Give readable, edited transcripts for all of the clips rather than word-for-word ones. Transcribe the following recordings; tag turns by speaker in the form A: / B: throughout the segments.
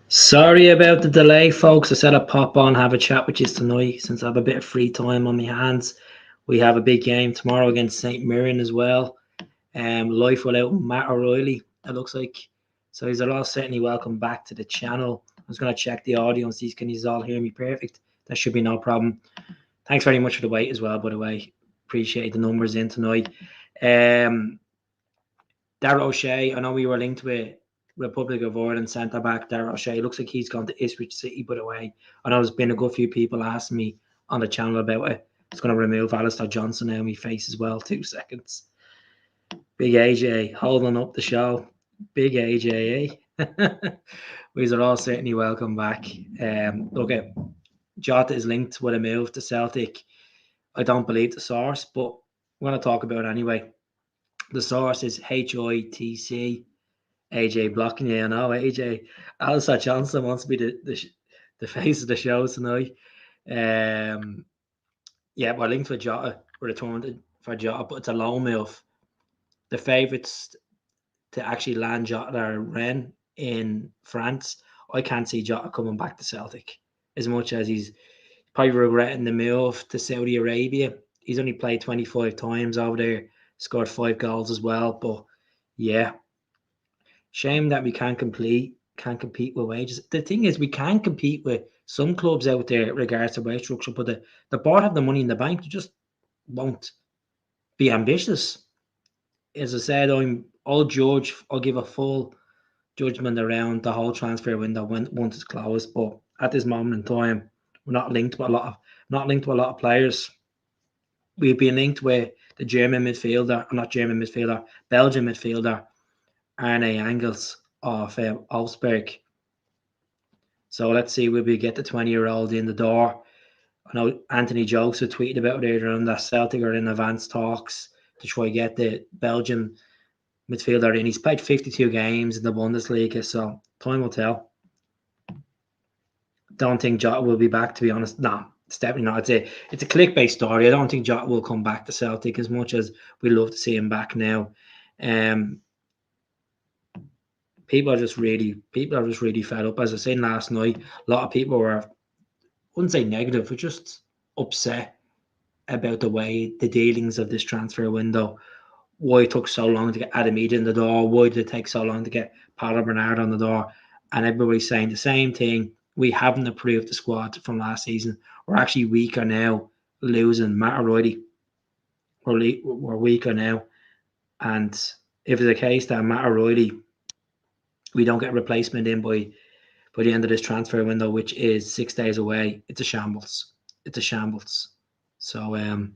A: Sorry about the delay, folks. I said I'd pop on, have a chat with you tonight since I have a bit of free time on my hands. We have a big game tomorrow against St. Mirren as well. Life without Matt O'Reilly, it looks like. So he's all certainly welcome back to the channel. I was going to check the audio and see can you all hear me perfect. That should be no problem. Thanks very much for the wait as well, by the way. Appreciate the numbers in tonight. Darragh O'Shea, I know we were linked with Republic of Ireland centre-back Darragh O'Shea. Looks like he's gone to Ipswich City, by the way. I know there's been a good few people asking me on the channel about it. It's going to remove Alistair Johnson out of my face as well. 2 seconds. Big AJ holding up the show. Big AJ, eh? We are all certainly welcome back. Okay, JOTA is linked with a move to Celtic. I don't believe the source, but I'm going to talk about it anyway. The source is HITC. AJ blocking you, I know. AJ, Alistair Johnson wants to be the face of the show tonight. Yeah, we're linked with JOTA. We're returned for JOTA, but it's a loan move. The favourites to actually land JOTA are MIRREN in France. I can't see JOTA coming back to Celtic as much as he's probably regretting the move to Saudi Arabia. He's only played 25 times over there, scored 5 goals as well. But yeah, shame that we can't complete can't compete with wages. The thing is, we can compete with some clubs out there in regards to wage structure, but the board have the money in the bank. They just won't be ambitious. As I said, I'll give a full judgment around the whole transfer window once it's closed. But at this moment in time, we're not linked with a lot of players. We've been linked with the Belgian midfielder, ARNE ENGELS of Augsburg. So let's see, will we get the 20-year-old in the door? I know Anthony Joseph tweeted about it earlier on that Celtic are in advanced talks to try get the Belgian midfielder in. He's played 52 games in the Bundesliga, so time will tell. Don't think Jota will be back, to be honest. No, it's definitely not. It's a clickbait story. I don't think Jota will come back to Celtic as much as we love to see him back now. People are just really fed up. As I said last night, a lot of people were, I wouldn't say negative, but just upset about the way the dealings of this transfer window. Why it took so long to get Adam Eade in the door? Why did it take so long to get Paolo Bernard on the door? And everybody's saying the same thing. We haven't improved the squad from last season. We're actually weaker now, losing Matt O'Reilly. We're weaker now. And if it's the case that Matt O'Reilly, we don't get a replacement in by the end of this transfer window, which is 6 days away, it's a shambles. So,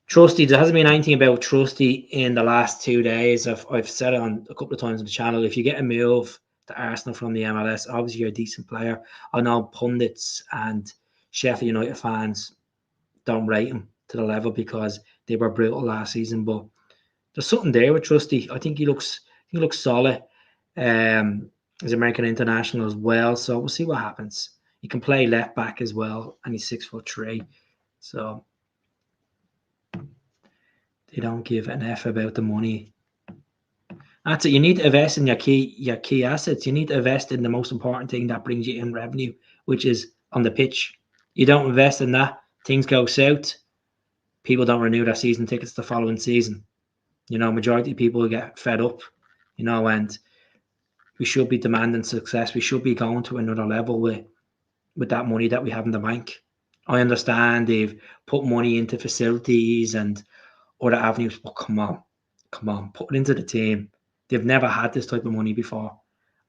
A: Trusty, there hasn't been anything about Trusty in the last 2 days. I've said it on a couple of times on the channel. If you get a move to Arsenal from the MLS, obviously you're a decent player. I know pundits and Sheffield United fans don't rate him to the level because they were brutal last season. But there's something there with Trusty. I think he looks solid. He's American international as well, so we'll see what happens. He can play left back as well, and he's 6'3". So they don't give an F about the money. That's it. You need to invest in your key assets. You need to invest in the most important thing that brings you in revenue, which is on the pitch. You don't invest in that, things go south. People don't renew their season tickets the following season. Majority of people get fed up, and we should be demanding success. We should be going to another level with that money that we have in the bank. I understand they've put money into facilities and other avenues, but come on, put it into the team. They've never had this type of money before.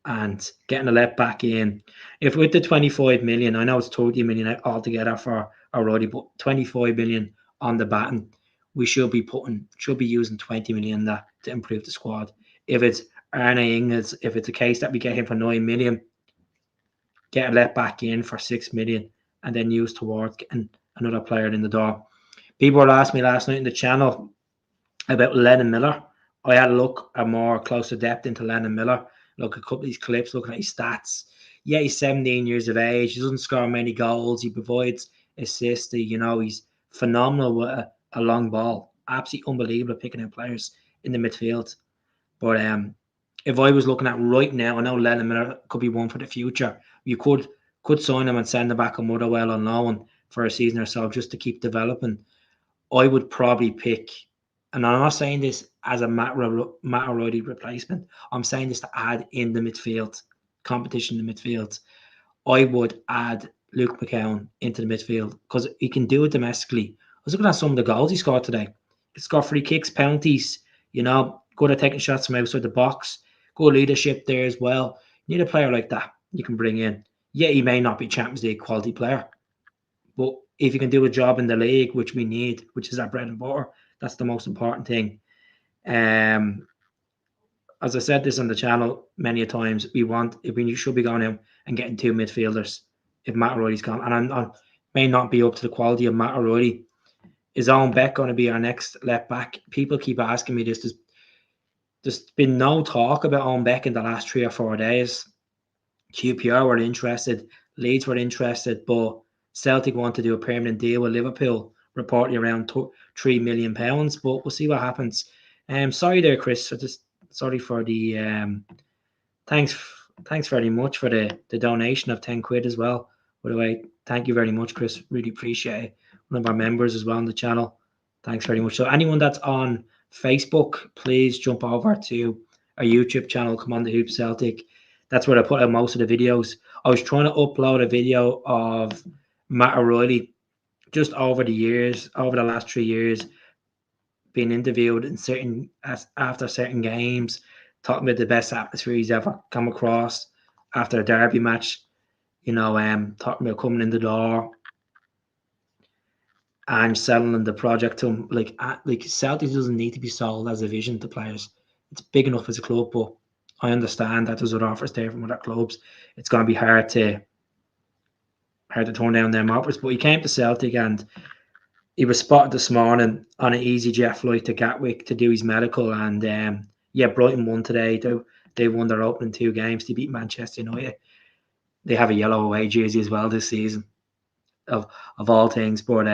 A: And getting a left back in, if with the 25 million, I know it's 30 million altogether for already, but 25 million on the baton, we should be using 20 million that to improve the squad. If it's ARNE ENGELS, if it's a case that we get him for 9 million, get a left back in for 6 million, and then use towards getting another player in the door. People were asking me last night in the channel about Lennon Miller. I had a look at more closer depth into Lennon Miller. Look at a couple of these clips, looking at his stats. Yeah, he's 17 years of age. He doesn't score many goals. He provides assists. He's phenomenal with a long ball. Absolutely unbelievable at picking out players in the midfield. But if I was looking at right now, I know Lennon Miller could be one for the future. You could sign him and send him back a Motherwell on loan for a season or so just to keep developing. I would probably pick, and I'm not saying this as a Matt O'Reilly replacement. I'm saying this to add in the midfield, competition in the midfield. I would add Luke McCown into the midfield because he can do it domestically. I was looking at some of the goals he scored today. He scored free kicks, penalties, good at taking shots from outside the box. Good leadership there as well. You need a player like that you can bring in. Yeah, he may not be Champions League quality player, but if you can do a job in the league, which we need, which is our bread and butter, that's the most important thing. As I said this on the channel many a times, we should be going out and getting 2 midfielders if Matt O'Reilly's gone. And I may not be up to the quality of Matt O'Reilly. Is Owen Beck going to be our next left back? People keep asking me this. There's been no talk about Owen Beck in the last 3 or 4 days. QPR were interested, Leeds were interested, but Celtic want to do a permanent deal with Liverpool, reportedly around £3 million. But we'll see what happens. Sorry there, Chris. Sorry for the thanks very much for the donation of 10 quid as well. By the way, thank you very much, Chris. Really appreciate it. One of our members as well on the channel. Thanks very much. So anyone that's on Facebook, please jump over to our YouTube channel, Come On The Hoop Celtic. That's where I put out most of the videos. I was trying to upload a video of Matt O'Reilly just over the last 3 years, being interviewed after certain games, talking about the best atmosphere he's ever come across after a derby match. Talking about coming in the door and selling the project to him. Like Celtic doesn't need to be sold as a vision to players. It's big enough as a club, but I understand that there's other offers there from other clubs. It's going to be hard to turn down them offers. But he came to Celtic and he was spotted this morning on an EasyJet flight to Gatwick to do his medical. And Brighton won today. They won their opening 2 games. They beat Manchester United. They have a yellow away jersey as well this season, of all things. But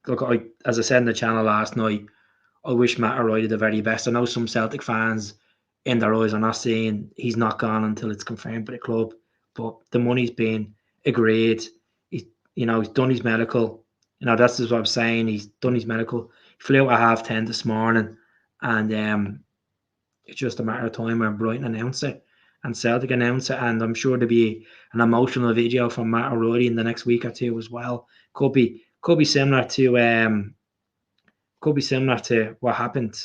A: look, as I said in the channel last night, I wish Matt O'Reilly the very best. I know some Celtic fans in their eyes are not saying he's not gone until it's confirmed by the club, but the money's been agreed. He's done his medical. That's just what I'm saying. He's done his medical. He flew out at 10:30 this morning, and it's just a matter of time when Brighton announce it and Celtic announce it, and I'm sure there'll be an emotional video from Matt O'Reilly in the next week or two as well. Could be similar to what happened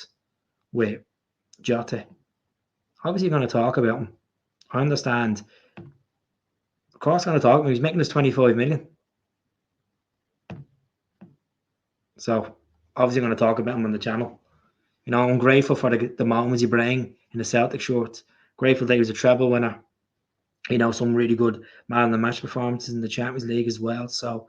A: with JOTA. Obviously, going to talk about him. I understand. Of course, going to talk about him. He's making us 25 million. So, obviously, going to talk about him on the channel. I'm grateful for the moments he bring in the Celtic shorts. Grateful that he was a treble winner. Some really good man of the match performances in the Champions League as well. So,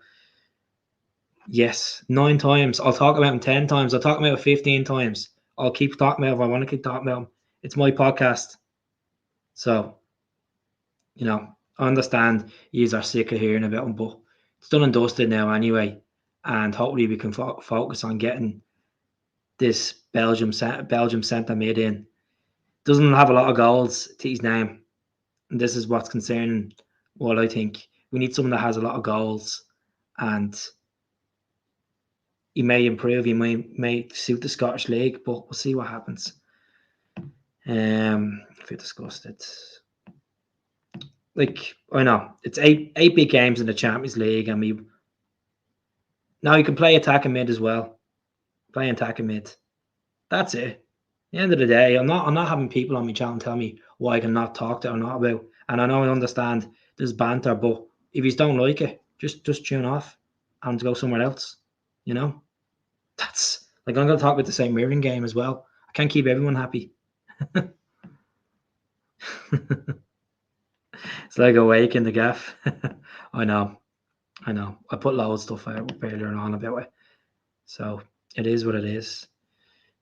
A: yes, 9 times. I'll talk about him 10 times. I'll talk about him 15 times. I'll keep talking about him if I want to keep talking about him. It's my podcast. So, I understand you are sick of hearing about him, but it's done and dusted now anyway. And hopefully we can focus on getting this Belgium centre mid in. Doesn't have a lot of goals to his name. And this is what's concerning. Well, I think we need someone that has a lot of goals, and he may improve. He may suit the Scottish League, but we'll see what happens. If we discussed it, I know it's eight big games in the Champions League, and now you can play attacking mid as well. Play attacking mid. That's it. At the end of the day, I'm not having people on my channel tell me what I can not talk to or not about. And I know I understand there's banter, but if you don't like it, just tune off and go somewhere else. That's I'm going to talk about the same MIRREN game as well. I can't keep everyone happy. It's like a wake in the gaff. I know. I put loads of stuff out earlier on about it. So it is what it is.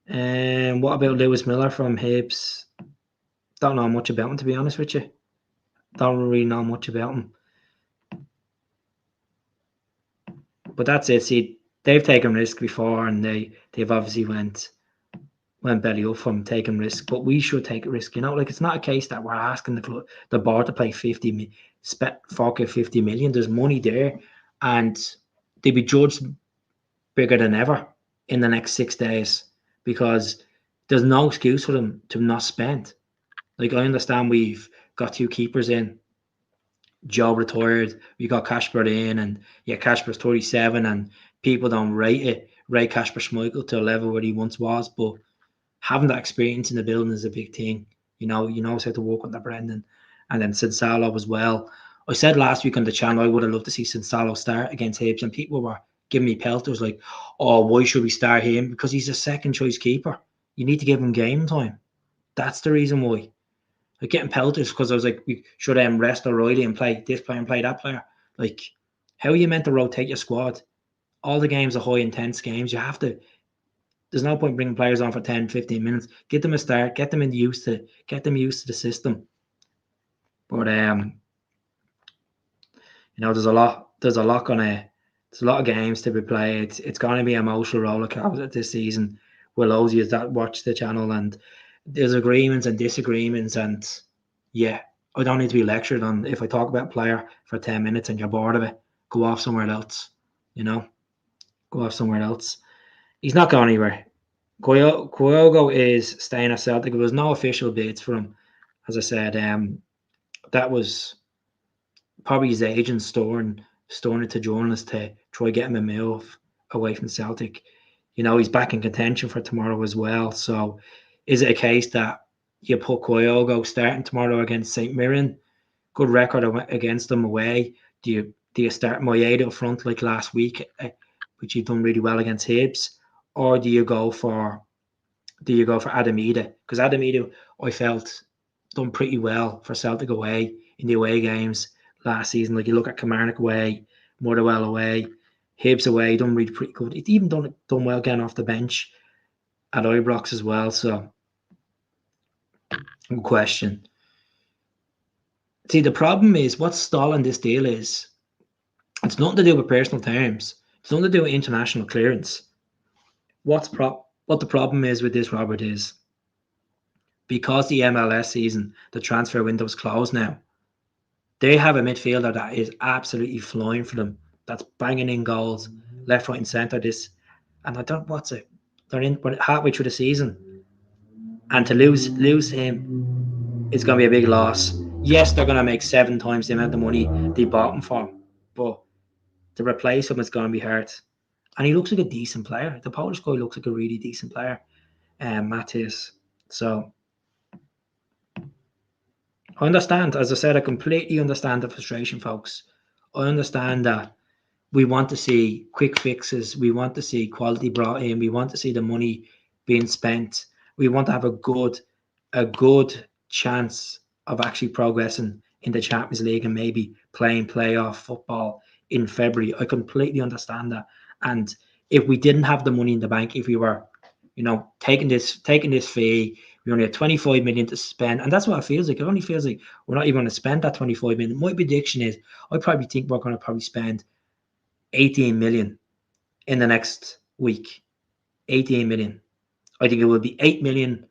A: And what about Lewis Miller from Hibs? Don't know much about him, to be honest with you. Don't really know much about him. But that's it. See, they've taken risk before, and they've obviously went belly up from taking risk. But we should take a risk. It's not a case that we're asking the board to pay 50 million. There's money there, and they'll be judged bigger than ever in the next 6 days, because there's no excuse for them to not spend. I understand we've got 2 keepers in. Joe retired. We got Kasper in, and Kasper's 37, and people don't rate Kasper Schmeichel to a level where he once was. But having that experience in the building is a big thing. You know how to work with the Brendan, and then Sinsalo as well. I said last week on the channel I would have loved to see Sinsalo start against Hibs, and people were giving me pelters like, "Oh, why should we start him? Because he's a second choice keeper. You need to give him game time." That's the reason why. Getting pelters because I was like, we should rest O'Reilly and play this player and play that player. How are you meant to rotate your squad? All the games are high intense games. You have to. There's no point bringing players on for 10, 15 minutes. Get them a start. Get them used to the system. But there's a lot of games to be played. It's going to be an emotional roller coaster this season. We'll always use that. Watch the channel, and there's agreements and disagreements, and I don't need to be lectured on. If I talk about a player for 10 minutes and you're bored of it, go off somewhere else. Go off somewhere else. He's not going anywhere. Kyogo is staying at Celtic. There was no official bids for him, as I said, that was probably his agent storing it to journalists to try get him a move away from Celtic. He's back in contention for tomorrow as well. So is it a case that you put Kyogo starting tomorrow against St. Mirren? Good record against them away. Do you start Moyeda up front like last week, which you've done really well against Hibs, or do you go for Adamida? Because Adamida, I felt, done pretty well for Celtic away in the away games last season. Like you look at Kilmarnock away, Motherwell away, Hibs away, done really pretty good. He's even done well getting off the bench at Ibrox as well. So, good question. See, the problem is what's stalling this deal is it's nothing to do with personal terms. It's nothing to do with international clearance. What the problem is with this, Robert, is because the MLS season, the transfer window is closed now. They have a midfielder that is absolutely flying for them. That's banging in goals, left, right, and centre. And I don't what's it. They're halfway through the season, and to lose him is going to be a big loss. Yes, they're going to make 7 times the amount of money they bought him for, but to replace him is going to be hard. And he looks like a decent player. The Polish guy looks like a really decent player, Matthias. So I understand. As I said, I completely understand the frustration, folks. I understand that we want to see quick fixes. We want to see quality brought in. We want to see the money being spent. We want to have a good chance of actually progressing in the Champions League and maybe playing playoff football in February. I completely understand that. And if we didn't have the money in the bank, if we were, taking this fee, we only had 25 million to spend, and that's what it feels like. It only feels like we're not even going to spend that 25 million. My prediction is, I probably think we're going to probably spend 18 million in the next week. 18 million. I think it will be 8 million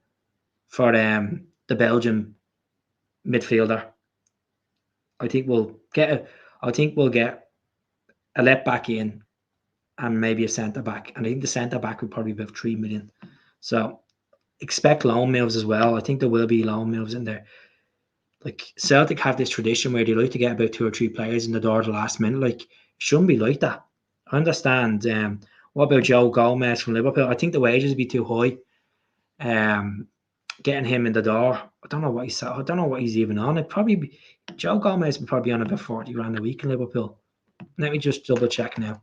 A: for the Belgian midfielder. I think we'll get a left back in and maybe a centre back. And I think the centre back would probably be about 3 million. So expect loan moves as well. I think there will be loan moves in there. Like Celtic have this tradition where they like to get about 2 or 3 players in the door at the last minute. Like, it shouldn't be like that. I understand. What about Joe Gomez from Liverpool? I think the wages would be too high. Getting him in the door, I don't know what he's even on. It probably be, Joe Gomez would probably be on about 40 grand a week in Liverpool. Let me just double check now.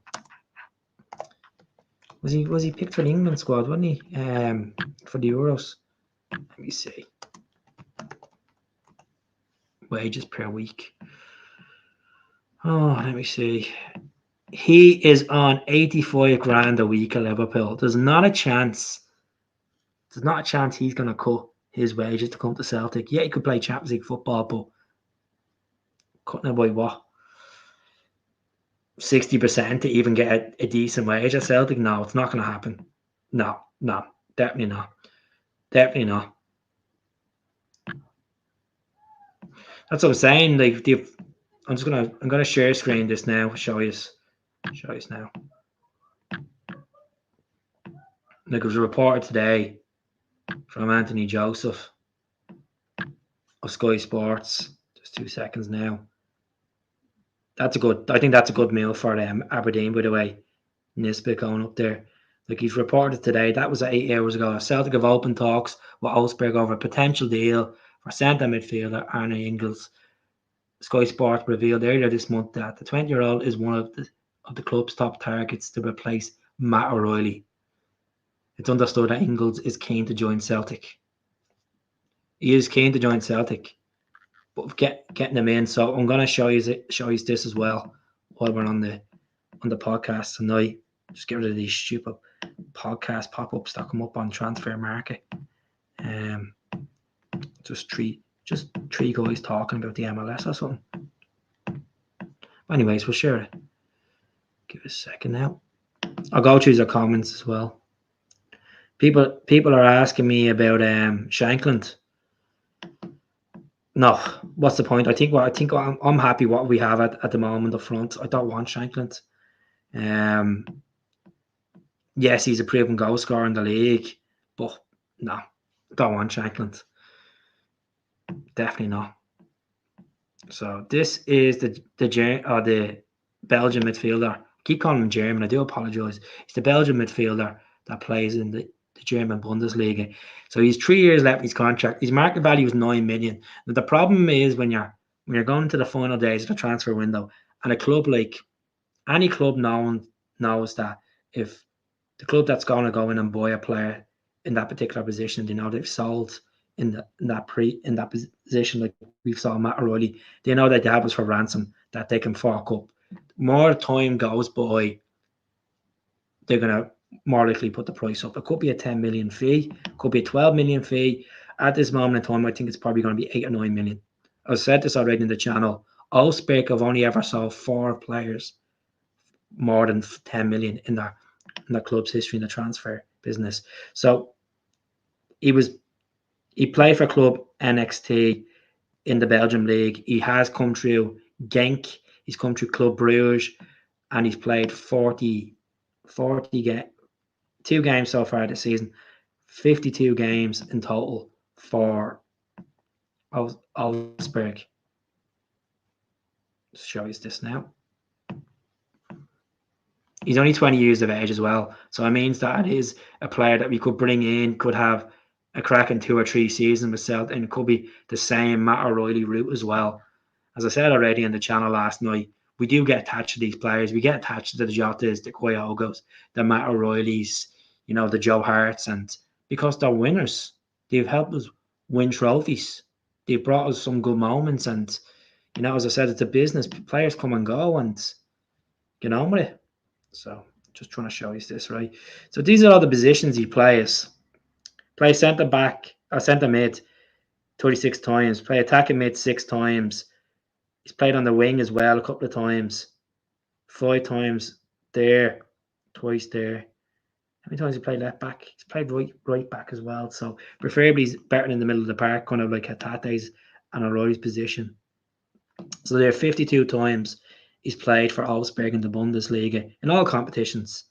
A: Was he picked for the England squad, wasn't he? For the Euros. Let me see. Wages per week. Oh, let me see. He is on 85 grand a week at Liverpool. There's not a chance he's going to cut his wages to come to Celtic. Yeah, he could play Champions League football, but cutting it by what? 60% to even get a decent wage at Celtic? No, it's not going to happen. No, definitely not. Definitely not. That's what I'm saying. Like, I'm gonna share screen this now. Show you now. Like, it was a report today from Anthony Joseph of Sky Sports. Just 2 seconds now. I think that's a good meal for Aberdeen, by the way. Nisbet going up there. Like, he's reported today, that was 8 hours ago. Celtic have open talks with Wolfsburg over a potential deal for centre midfielder Arne ENGELS. Sky Sports revealed earlier this month that the 20-year-old is one of the club's top targets to replace Matt O'Reilly. It's understood that ENGELS is keen to join Celtic. He is keen to join Celtic, but getting him in. So I'm going to show you this as well while we're on the podcast tonight. Just get rid of these stupid podcast pop-ups that come up on Transfer Market. Just three guys talking about the MLS or something. Anyways, we'll share it. Give it a second now. I'll go through the comments as well. People are asking me about Shankland. No, what's the point? I think I'm happy what we have at the moment up front. I don't want Shankland. Yes, he's a proven goal scorer in the league, but no, don't want Shankland. Definitely not. So this is the Belgian midfielder. I keep calling him German. I do apologise. He's the Belgian midfielder that plays in the German Bundesliga. So he's 3 years left in his contract. His market value is 9 million. Now the problem is when you're going to the final days of the transfer window, and a club like any club knows that if the club that's going to go in and buy a player in that particular position, they know they've sold in that position, like we've saw Matt O'Reilly, they know that they have us for ransom, that they can fork up. More time goes by, they're gonna more likely put the price up. It could be a 10 million fee, could be a 12 million fee. At this moment in time, I think it's probably going to be 8 or 9 million. I've said this already in the channel. Augsburg have only ever sold 4 players more than 10 million in the club's history in the transfer business. So he played for club NXT in the Belgium league. He has come through Genk. He's come through Club Bruges, and he's played 40 2 games so far this season. 52 games in total for Augsburg. Let's show you this now. He's only 20 years of age as well, so it means that it is a player that we could bring in, could have a crack in 2 or 3 seasons with Celtic, and it could be the same Matt O'Reilly route as well. As I said already on the channel last night, we do get attached to these players. We get attached to the Jotas, the Quayogos, the Matt O'Reillys, the Joe Harts, and because they're winners, they've helped us win trophies. They've brought us some good moments, and as I said, it's a business. Players come and go, and get on with it. So just trying to show you this, right? So these are all the positions he plays. Play centre back or centre mid 36 times. Play attacking mid 6 times. He's played on the wing as well a couple of times. 5 times there, twice there. How many times he played left back? He's played right back as well. So preferably he's better in the middle of the park, kind of like Hatate's and O'Reilly's position. So there are 52 times he's played for Augsburg in the Bundesliga in all competitions.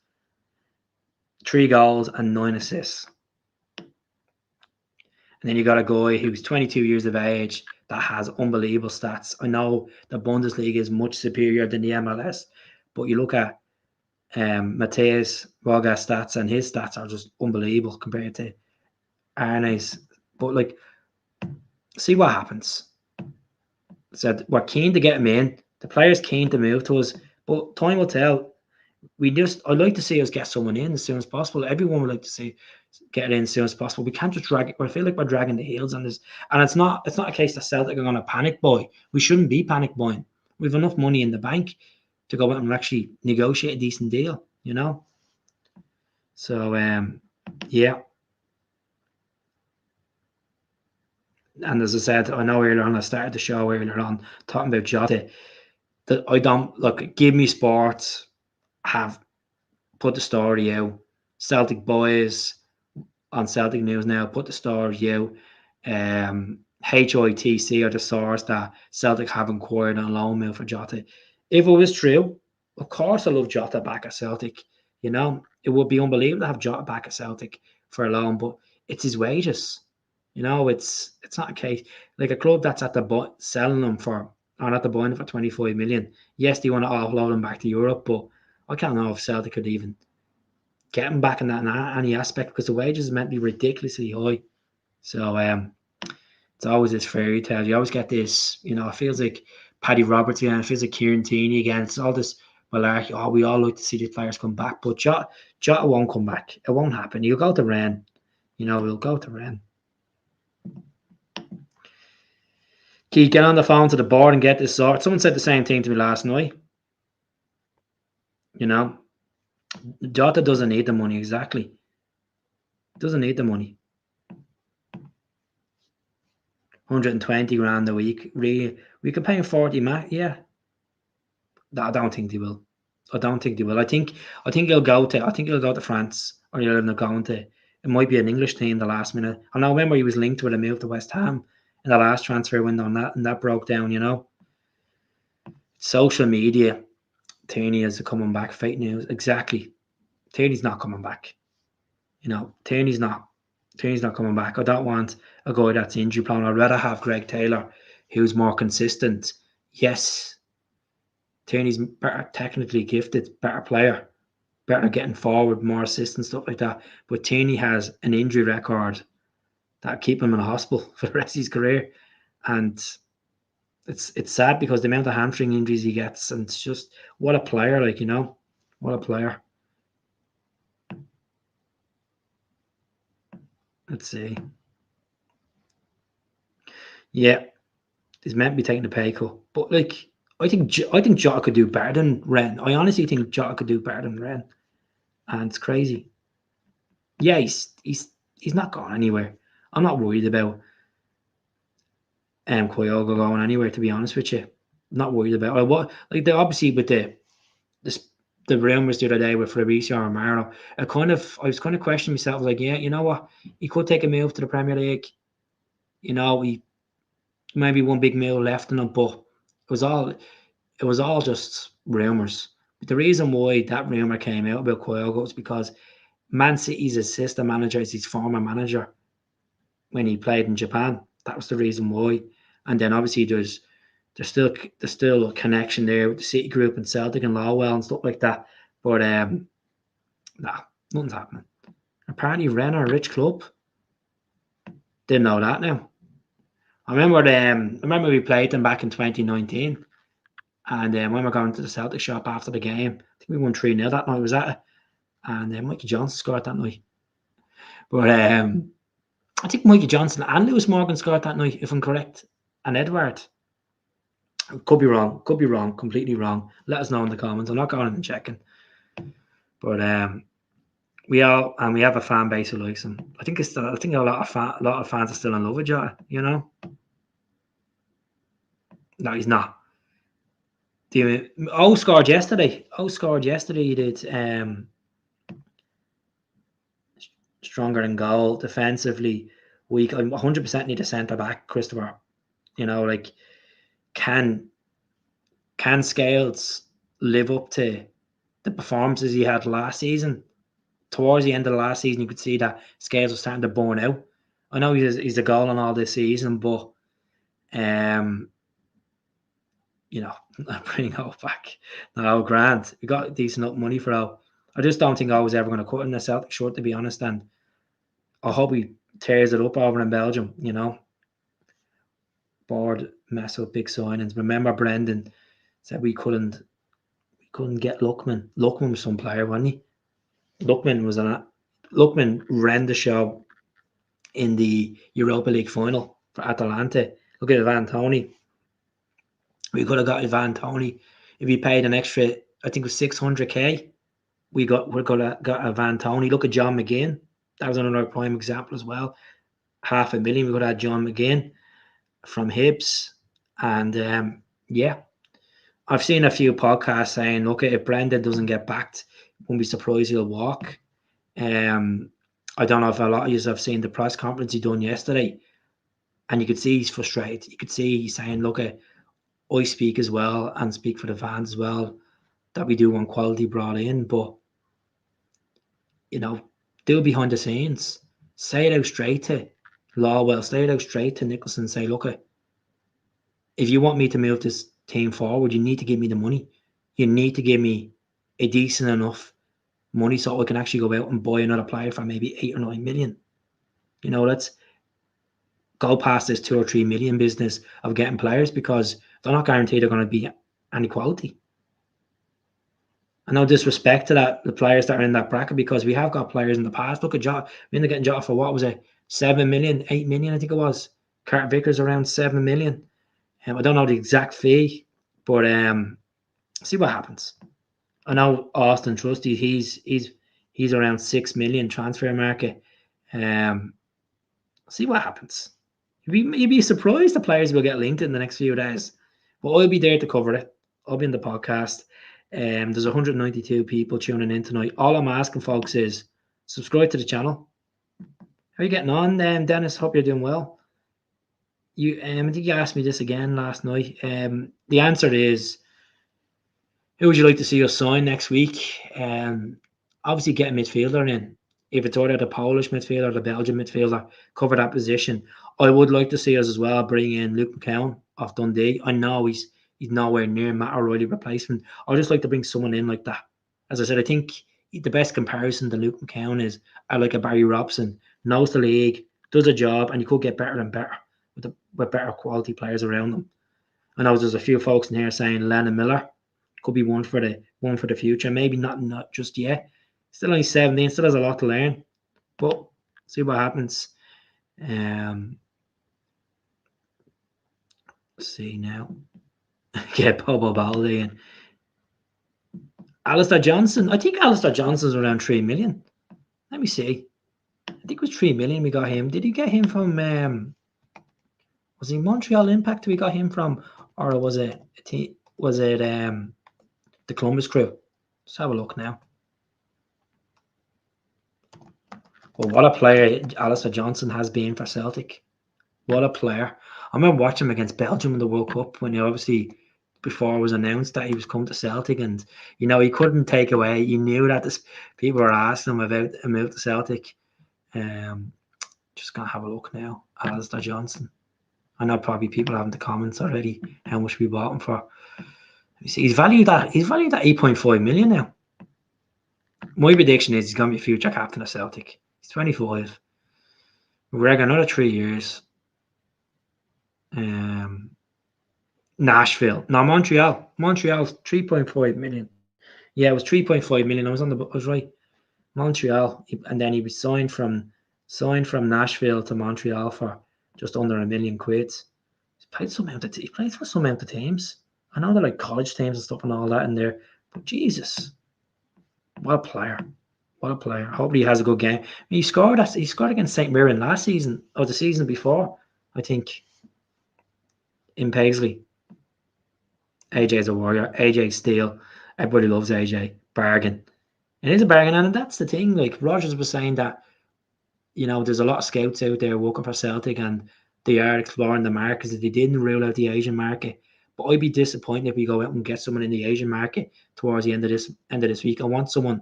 A: 3 goals and 9 assists. And then you got a guy who's 22 years of age that has unbelievable stats. I know the Bundesliga is much superior than the MLS, but you look at Matthias Roga's stats, and his stats are just unbelievable compared to Arne's. But see what happens. Said we're keen to get him in. The player's keen to move to us, but time will tell. I'd like to see us get someone in as soon as possible. Everyone would like to see get it in as soon as possible. We can't just drag it. I feel like we're dragging the heels on this, and it's not a case that Celtic are going to panic buy. We shouldn't be panic buying. We have enough money in the bank to go out and actually negotiate a decent deal. So yeah. And as I said, I know earlier on, I started the show earlier on talking about Jota. That I don't look. Give Me Sports have put the story out. Celtic boys on Celtic News now put the story out. HITC are the source that Celtic have inquired on loan move for Jota. If it was true, of course I love Jota back at Celtic. It would be unbelievable to have Jota back at Celtic for a loan, but it's his wages. It's not a case like a club that's at the selling them for or at the buying for 25 million. Yes, they want to offload him back to Europe, but I can't know if Celtic could even get him back in that in any aspect because the wages are meant to be ridiculously high. So it's always this fairy tale. You always get this, it feels like Paddy Roberts again, it feels like Kieran Tierney again. It's all this malarkey. Oh, we all like to see these players come back, but Jota won't come back. It won't happen. He'll go to Rennes. He'll go to Rennes. Keith, get on the phone to the board and get this sorted. Someone said the same thing to me last night. Jota doesn't need the money, exactly. Doesn't need the money. 120 grand a week. Really, we could pay him 40 max. Yeah. I don't think they will. I think he'll go to France, or he'll end up going to. It might be an English team the last minute. I remember he was linked with a move to West Ham in the last transfer window, and that broke down. Social media. Tierney is coming back. Fake news. Exactly. Tierney's not coming back. Tierney's not. Tierney's not coming back. I don't want a guy that's injury prone. I'd rather have Greg Taylor, who's more consistent. Yes, Tierney's better technically gifted, better player, better getting forward, more assist and stuff like that. But Tierney has an injury record that keep him in a hospital for the rest of his career. And it's sad because the amount of hamstring injuries he gets, and it's just what a player, like, what a player. Let's see. Yeah, he's meant to be taking the pay cut, but like I think JOTA could do better than Ren. I honestly think JOTA could do better than Ren, and it's crazy. Yeah, he's not going anywhere. I'm not worried about Kyogo going anywhere, to be honest with you. I'm not worried about what, like, they obviously with the rumours the other day with Fabrizio Romano. I was kind of questioning myself, like, yeah, you know what, he could take a move to the Premier League. He maybe one big move left in him, but it was all just rumours. But the reason why that rumour came out about Kyogo was because Man City's assistant manager is his former manager when he played in Japan. That was the reason why. And then obviously there's still a connection there with the City Group and Celtic and Lowell and stuff like that. But nah, nothing's happening. Apparently Rennes are a rich club. Didn't know that now. I remember we played them back in 2019. And when we were going to the Celtic shop after the game, I think we won 3-0 that night, was that it? And Mikey Johnson scored that night. But I think Mikey Johnson and Lewis Morgan scored that night, if I'm correct. And Edward. Could be wrong, completely wrong. Let us know in the comments. I'm not going and checking. But we have a fan base who likes him. I think a lot of fans are still in love with JOTA, No, he's not. Scored yesterday. He did. Stronger in goal, defensively weak. I 100% need a centre back, Christopher. Like, can Scales live up to the performances he had last season? Towards the end of the last season, you could see that Scales was starting to burn out. I know he's a goal on all this season, but bring O back. No, Grant, we got decent enough money for O. I just don't think I was ever going to cut in the Celtic short, to be honest, and I hope he tears it up over in Belgium, Board mess up big signings. Remember Brendan said we couldn't get Lookman. Lookman was some player, wasn't he? Lookman ran the show in the Europa League final for Atalanta. Look at Ivan Toney. We could have got Ivan Toney if he paid an extra, I think it was 600k. We got Ivan Toney. Look at John McGinn. That was another prime example as well. $500,000. We could have John McGinn from Hibs. And I've seen a few podcasts saying, look, if Brendan doesn't get backed, won't be surprised he'll walk. I don't know if a lot of you have seen the press conference he done yesterday, and you could see he's frustrated. You could see he's saying, look, I speak as well and speak for the fans as well, that we do want quality brought in, but do behind the scenes. Say it out straight to Lawwell, say it out straight to Nicholson, say, look, if you want me to move this team forward, you need to give me the money. You need to give me a decent enough money so I can actually go out and buy another player for maybe 8 or 9 million. Let's go past this 2 or 3 million business of getting players, because they're not guaranteed they're going to be any quality. And no disrespect to the players that are in that bracket, because we have got players in the past. Look at JOTA. We ended up getting JOTA for, what was it, 7 million, 8 million, I think it was. Carter Vickers around 7 million. I don't know the exact fee, but see what happens. I know Austin Trusty, he's around 6 million transfer market. See what happens. You'd be surprised the players will get linked in the next few days. But I'll be there to cover it. I'll be in the podcast. There's 192 people tuning in tonight. All I'm asking, folks, is subscribe to the channel. How are you getting on, Dennis? Hope you're doing well. I think you asked me this again last night. The answer is, who would you like to see us sign next week? Obviously, get a midfielder in. if it's either the Polish midfielder or the Belgian midfielder, cover that position. I would like to see us as well bring in Luke McCown off Dundee. I know he's nowhere near Matt O'Reilly replacement. I'd just like to bring someone in like that. As I said, I think the best comparison to Luke McCown is like a Barry Robson, knows the league, does a job, and you could get better and better with better quality players around them. I know there's a few folks in here saying Lennon Miller could be one for the future. Maybe not just yet. Still only 17, still has a lot to learn. But see what happens. Let's see now. Get Bobo Baldy and Alistair Johnson. I think Alistair Johnson's around 3 million. Let me see. I think it was 3 million we got him. Did you get him from was he Montreal Impact we got him from, or was it the Columbus Crew? Let's have a look now. Well, what a player Alistair Johnson has been for Celtic. What a player. I remember watching him against Belgium in the World Cup when he obviously, before it was announced that he was coming to Celtic, and he couldn't take away. You knew that people were asking him about a move to Celtic. Just gonna have a look now. Alistair Johnson. I know probably people have in the comments already how much we bought him for. Let me see. He's valued at 8.5 million now. My prediction is he's gonna be a future captain of Celtic. He's 25. McGregor, another 3 years. Nashville. No, Montreal. Montreal's 3.5 million. Yeah, it was 3.5 million. I was right. Montreal, and then he was signed from Nashville to Montreal for just under £1 million. He's played he played for some amount of teams. I know they're like college teams and stuff and all that in there, but Jesus, what a player! What a player! Hopefully he has a good game. I mean, he scored against St. Mirren last season or the season before, I think, in Paisley. AJ's a warrior. AJ Steele. Everybody loves AJ. Bargain. It is a bargain, and that's the thing. Like Rogers was saying that, there's a lot of scouts out there working for Celtic, and they are exploring the markets. They didn't rule out the Asian market, but I'd be disappointed if we go out and get someone in the Asian market towards the end of this week. I want someone,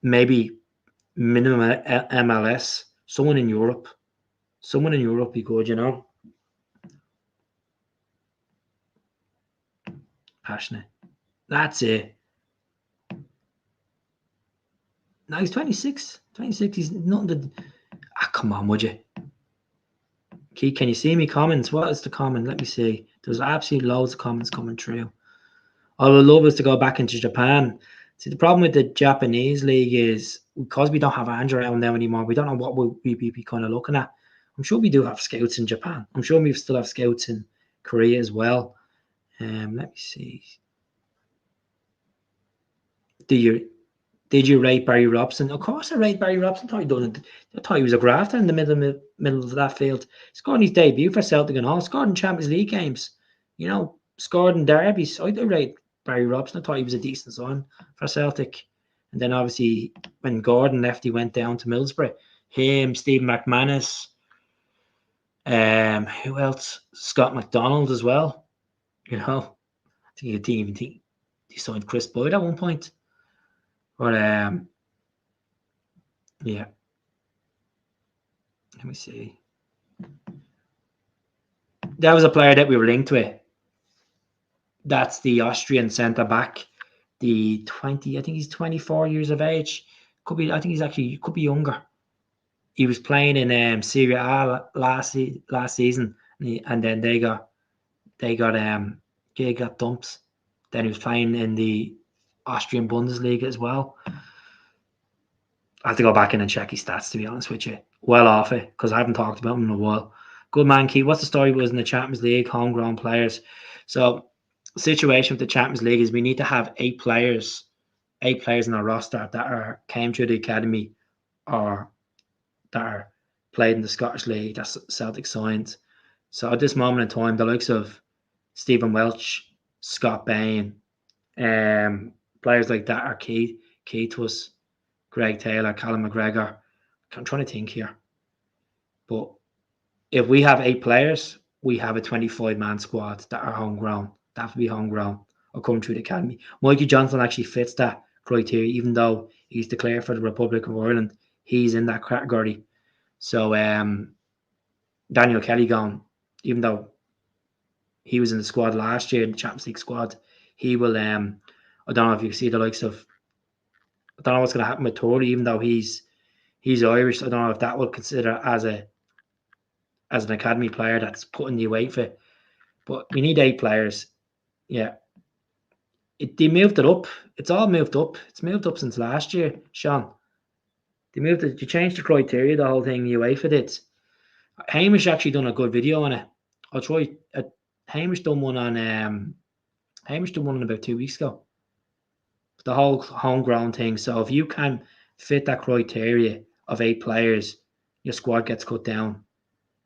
A: maybe minimum MLS, someone in Europe. Someone in Europe be good, Passionate. That's it. No, he's 26. 26. He's nothing to. Come on, would you? Keith, can you see me comments? What is the comment? Let me see. There's absolutely loads of comments coming through. I would love us to go back into Japan. See, the problem with the Japanese league is because we don't have Andrew around them anymore, we don't know what we'll be kind of looking at. I'm sure we do have scouts in Japan. I'm sure we still have scouts in Korea as well. Let me see. Did you rate Barry Robson? Of course I rate Barry Robson. I thought he was a grafter in the middle of that field. Scored his debut for Celtic and all. Scored in Champions League games. Scored in derbies. I rate Barry Robson. I thought he was a decent sign for Celtic. And then obviously when Gordon left, he went down to Middlesbrough. Him, Steve McManus. Who else? Scott McDonald as well. I think he didn't even think he signed Chris Boyd at one point. But yeah. Let me see. That was a player that we were linked with. That's the Austrian centre back. I think he's 24 years of age. Could be younger. He was playing in Serie A last season, and then they got dumps. Then he was playing in the Austrian Bundesliga as well. I have to go back in and check his stats, to be honest with you. Well off it, because I haven't talked about him in a while. Good man, Keith. What's the story was in the Champions League, homegrown players? So the situation with the Champions League is we need to have 8 players in our roster that came through the academy or that are played in the Scottish League. That's Celtic signed. So at this moment in time, the likes of Stephen Welch, Scott Bain, players like that are key to us. Greg Taylor, Callum McGregor. I'm trying to think here. But if we have 8 players, we have a 25-man squad that are homegrown. That have to be homegrown or coming through the academy. Mikey Johnson actually fits that criteria, even though He's declared for the Republic of Ireland. He's in that category. So Daniel Kelly gone, even though he was in the squad last year, in the Champions League squad, he will. I don't know if you can see the likes of. I don't know what's going to happen with Tory, even though he's Irish. I don't know if that will consider as an academy player that's putting the weight for it. But we need 8 players. Yeah. They moved it up. It's all moved up. It's moved up since last year, Sean. They moved it. You changed the criteria, the whole thing. UEFA did. Hamish actually done a good video on it. I'll try. Hamish done one on. Hamish done one about 2 weeks ago. The whole homegrown thing. So if you can fit that criteria of 8 players, your squad gets cut down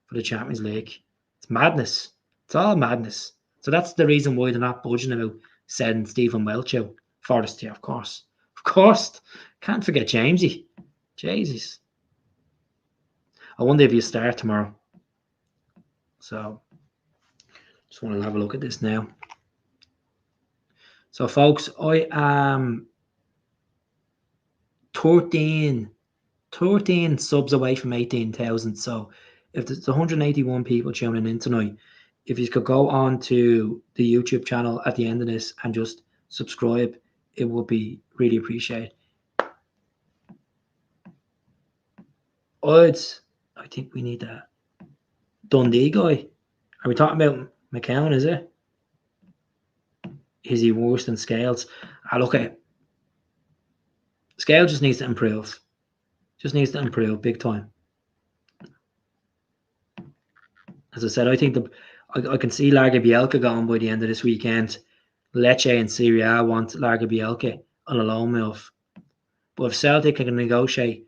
A: for the Champions League. It's madness. It's all madness. So that's the reason why they're not budging about sending Stephen Welch out. Forrest, yeah, of course. Of course. Can't forget Jamesy. Jesus. I wonder if you start tomorrow. So, just want to have a look at this now. So, folks, I am 13 subs away from 18,000. So, if there's 181 people tuning in tonight, if you could go on to the YouTube channel at the end of this and just subscribe, it would be really appreciated. I think we need a Dundee guy. Are we talking about McCown, is it? Is he worse than Scales? Look at Scales just needs to improve. Just needs to improve big time. As I said, I think I can see Larga Bielka going by the end of this weekend. Lecce and Serie A want Larga Bielka on a loan move. But if Celtic can negotiate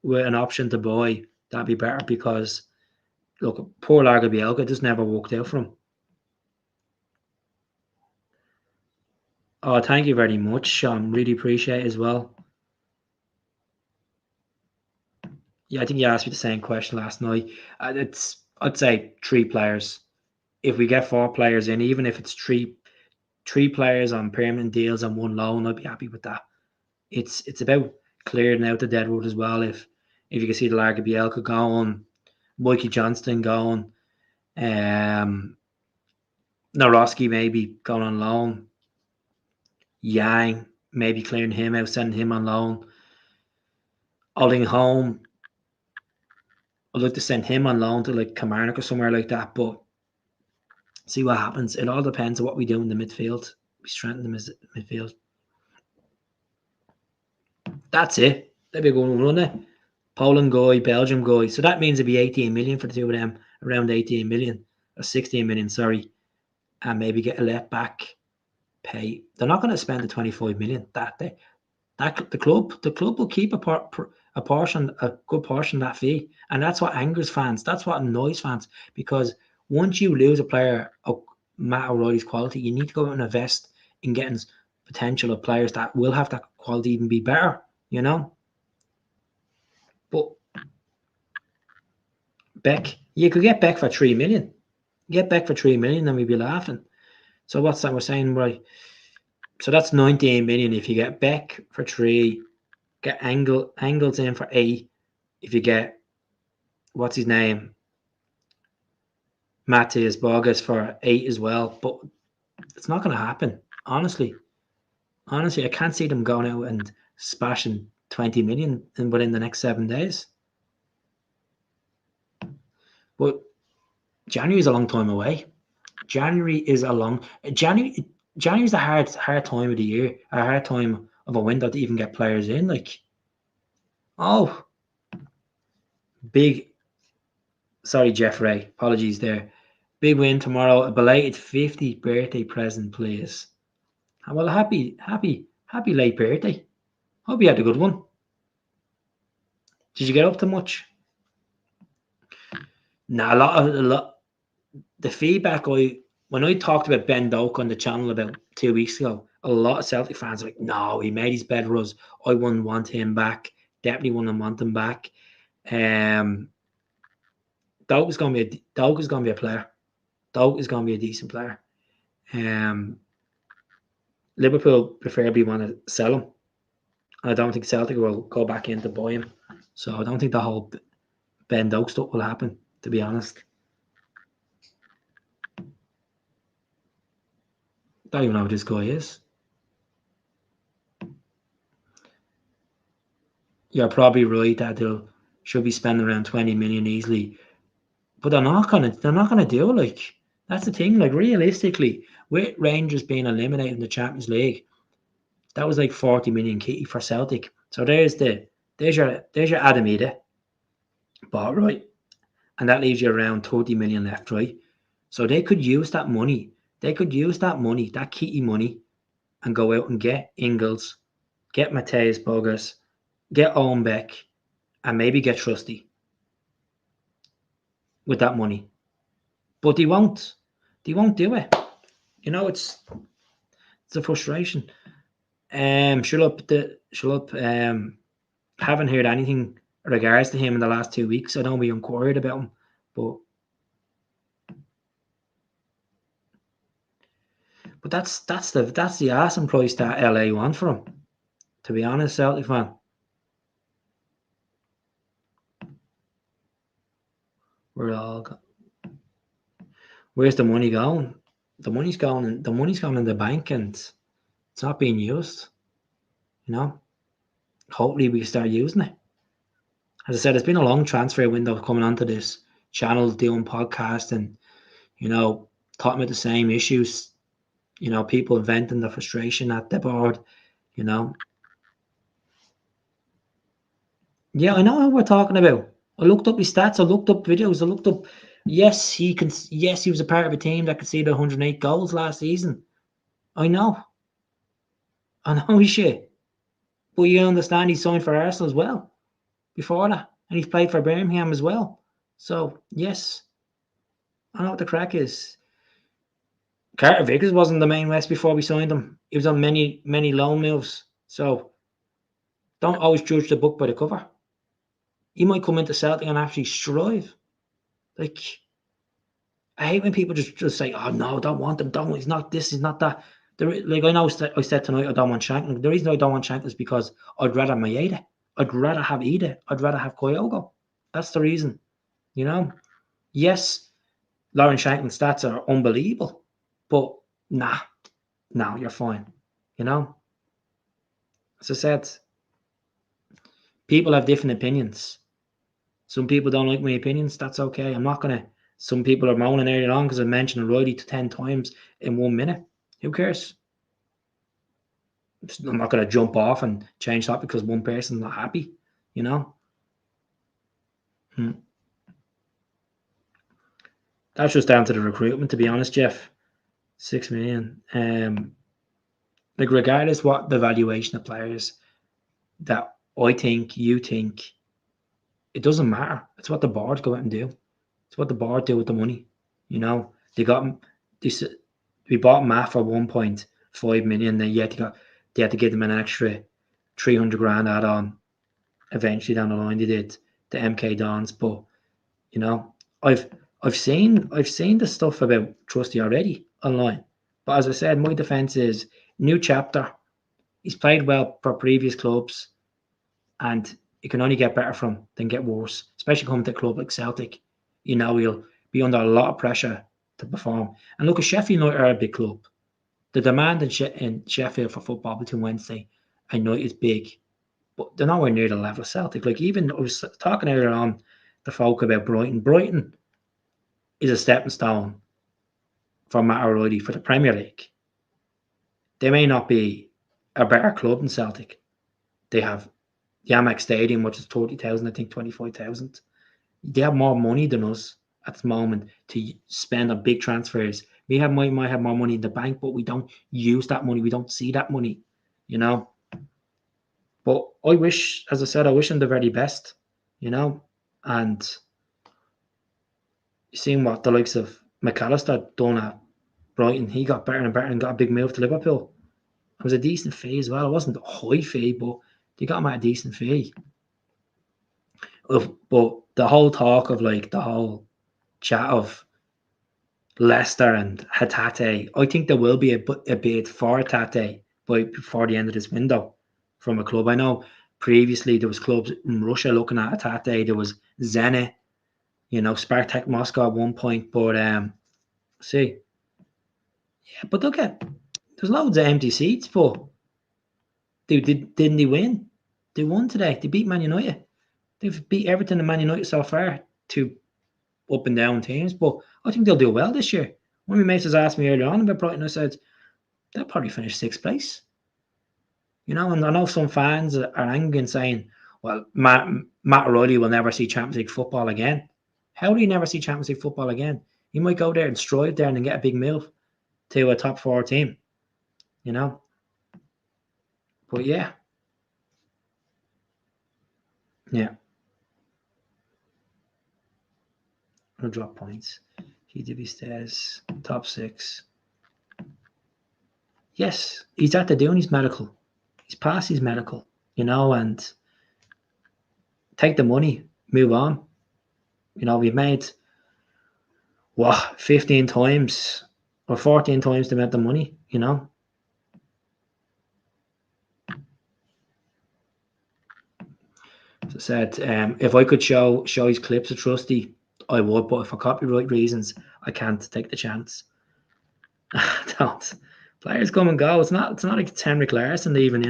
A: with an option to buy, that'd be better because, look, poor Larga Bielka just never worked out for him. Oh, thank you very much, Sean. Really appreciate it as well. Yeah, I think you asked me the same question last night. I'd say 3 players. If we get 4 players in, even if it's three players on permanent deals and 1 loan, I'd be happy with that. It's about clearing out the dead wood as well. If you can see the Larga Bielka going, Mikey Johnston going, Naroski maybe going on loan, Yang maybe clearing him out, sending him on loan, Olding home. I'd like to send him on loan to like Kilmarnock or somewhere like that, but see what happens. It all depends on what we do in the midfield. We strengthen the midfield. That's it. They'll be going to run it. Poland guy, Belgium guy. So that means it'd be 18 million for the 2 of them, around 18 million or 16 million, sorry, and maybe get a let back pay. They're not going to spend the 25 million the club will keep a good portion of that fee, and that's what angers fans. That's what annoys fans, because once you lose a player of Matt O'Reilly's quality, you need to go out and invest in getting potential of players that will have that quality even be better, you know. But Beck, you could get Beck for 3 million. Get Beck for 3 million, and we'd be laughing. So what's that we're saying, right? So that's 19 million if you get Beck for 3, get Engels in for 8. If you get, what's his name, Matthias Bogas for 8 as well. But it's not going to happen, honestly. Honestly, I can't see them going out and splashing 20 million within the next 7 days. But January is a long time away. January is the hard time of the year, a hard time of a window to even get players in. Like, oh, sorry, Jeffrey, apologies there. Big win tomorrow, a belated 50th birthday present, please. Well, happy late birthday. Hope you had a good one. Did you get up to much? Nah, a lot. The feedback when I talked about Ben Doak on the channel about 2 weeks ago, a lot of Celtic fans are like, no, he made his bed for us. I wouldn't want him back. Definitely wouldn't want him back. Doak is going to be a player. Doak is going to be a decent player. Liverpool preferably want to sell him. I don't think Celtic will go back in to buy him. So I don't think the whole Ben Doak stuff will happen, to be honest. Don't even know who this guy is. You're probably right that they should be spending around 20 million easily. But they're not gonna do, like, that's the thing. Like, realistically, with Rangers being eliminated in the Champions League, that was like 40 million kitty for Celtic. So there's your Adamida bought, right? And that leaves you around 30 million left, right? So they could use that money. They could use that money, that kitty money, and go out and get ENGELS, get Mateus Bogas, get Owen Beck, and maybe get Trusty with that money. But they won't. They won't do it. You know, it's a frustration. Shut up. Haven't heard anything in regards to him in the last 2 weeks. I know we inquired about him, but that's the asking price that LA want for him. To be honest, Celtic fan. We're all. Where's the money going? The money's going in the bank, and it's not being used. You know. Hopefully we can start using it. As I said, it's been a long transfer window coming onto this channel, doing podcast, and talking about the same issues. People venting the frustration at the board. Yeah, I know what we're talking about. I looked up his stats. I looked up videos. I looked up. Yes, he can. Yes, he was a part of a team that conceded 108 goals last season. I know. I know he's shit. But you understand he signed for Arsenal as well before that, and he's played for Birmingham as well. So yes, I know what the crack is. Carter Vickers wasn't the main West before we signed him. He was on many loan moves. So don't always judge the book by the cover. He might come into Celtic and actually strive. Like, I hate when people just say, "Oh no, don't want him. Don't. He's not this. He's not that." Like, I know I said tonight I don't want Shankland. The reason I don't want Shankland is because I'd rather Maeda. I'd rather have Ida. I'd rather have Kyogo. That's the reason. Yes, Lauren Shankland's stats are unbelievable, but no, you're fine. As I said, people have different opinions. Some people don't like my opinions. That's okay. I'm not gonna. Some people are moaning earlier on because I mentioned O'Reilly 10 times in 1 minute. Who cares? I'm not going to jump off and change that because one person's not happy. That's just down to the recruitment, to be honest, Jeff. 6 million. Like, regardless what the valuation of players that I think, you think, it doesn't matter. It's what the board go out and do. It's what the board do with the money. They got this. We bought Matt for 1.5 million. Then yet they had to give them an extra 300 grand add on. Eventually down the line, they did the MK Dons. But I've seen the stuff about Trusty already online. But as I said, my defense is new chapter. He's played well for previous clubs, and it can only get better from than get worse. Especially coming to a club like Celtic, he'll be under a lot of pressure to perform. And look, at Sheffield United are a big club. The demand in Sheffield for football between Wednesday and night is big, but they're nowhere near the level of Celtic. Like, even I was talking earlier on the folk about Brighton. Brighton is a stepping stone for Matt O'Reilly for the Premier League. They may not be a better club than Celtic. They have the Amex Stadium, which is 30,000, I think 25,000. They have more money than us at the moment to spend on big transfers. We might have more money in the bank, but we don't use that money. We don't see that money, But I wish, as I said, I wish them the very best, and seeing what the likes of McAllister done at Brighton, he got better and better and got a big move to Liverpool. It was a decent fee as well. It wasn't a high fee, but they got him at a decent fee. But the whole talk of, like, the whole chat of Leicester and Hatate, I think there will be a bid for Hatate before the end of this window. from a club. I know previously there was clubs in Russia looking at that day. There was Zenit, Spartak Moscow at one point. But see, yeah, but look at there's loads of empty seats. But didn't they win? They won today. They beat Man United. They've beat everything in Man United so far. Two up and down teams, but I think they'll do well this year. One of my mates has asked me earlier on about Brighton. I said they'll probably finish 6th place. And I know some fans are angry and saying, well, Matt O'Reilly will never see Champions League football again. How do you never see Champions League football again? You might go there and stride there and then get a big move to a top 4 team, But yeah. I'll drop points. GDB says top 6. Yes, he's at the doing his medical. He's past his medical, and take the money, move on. We've made 15 times or 14 times the amount of money, As I said, if I could show his clips of Trusty, I would, but for copyright reasons, I can't take the chance. Don't. Players come and go. It's not like it's Henrik Larsson even,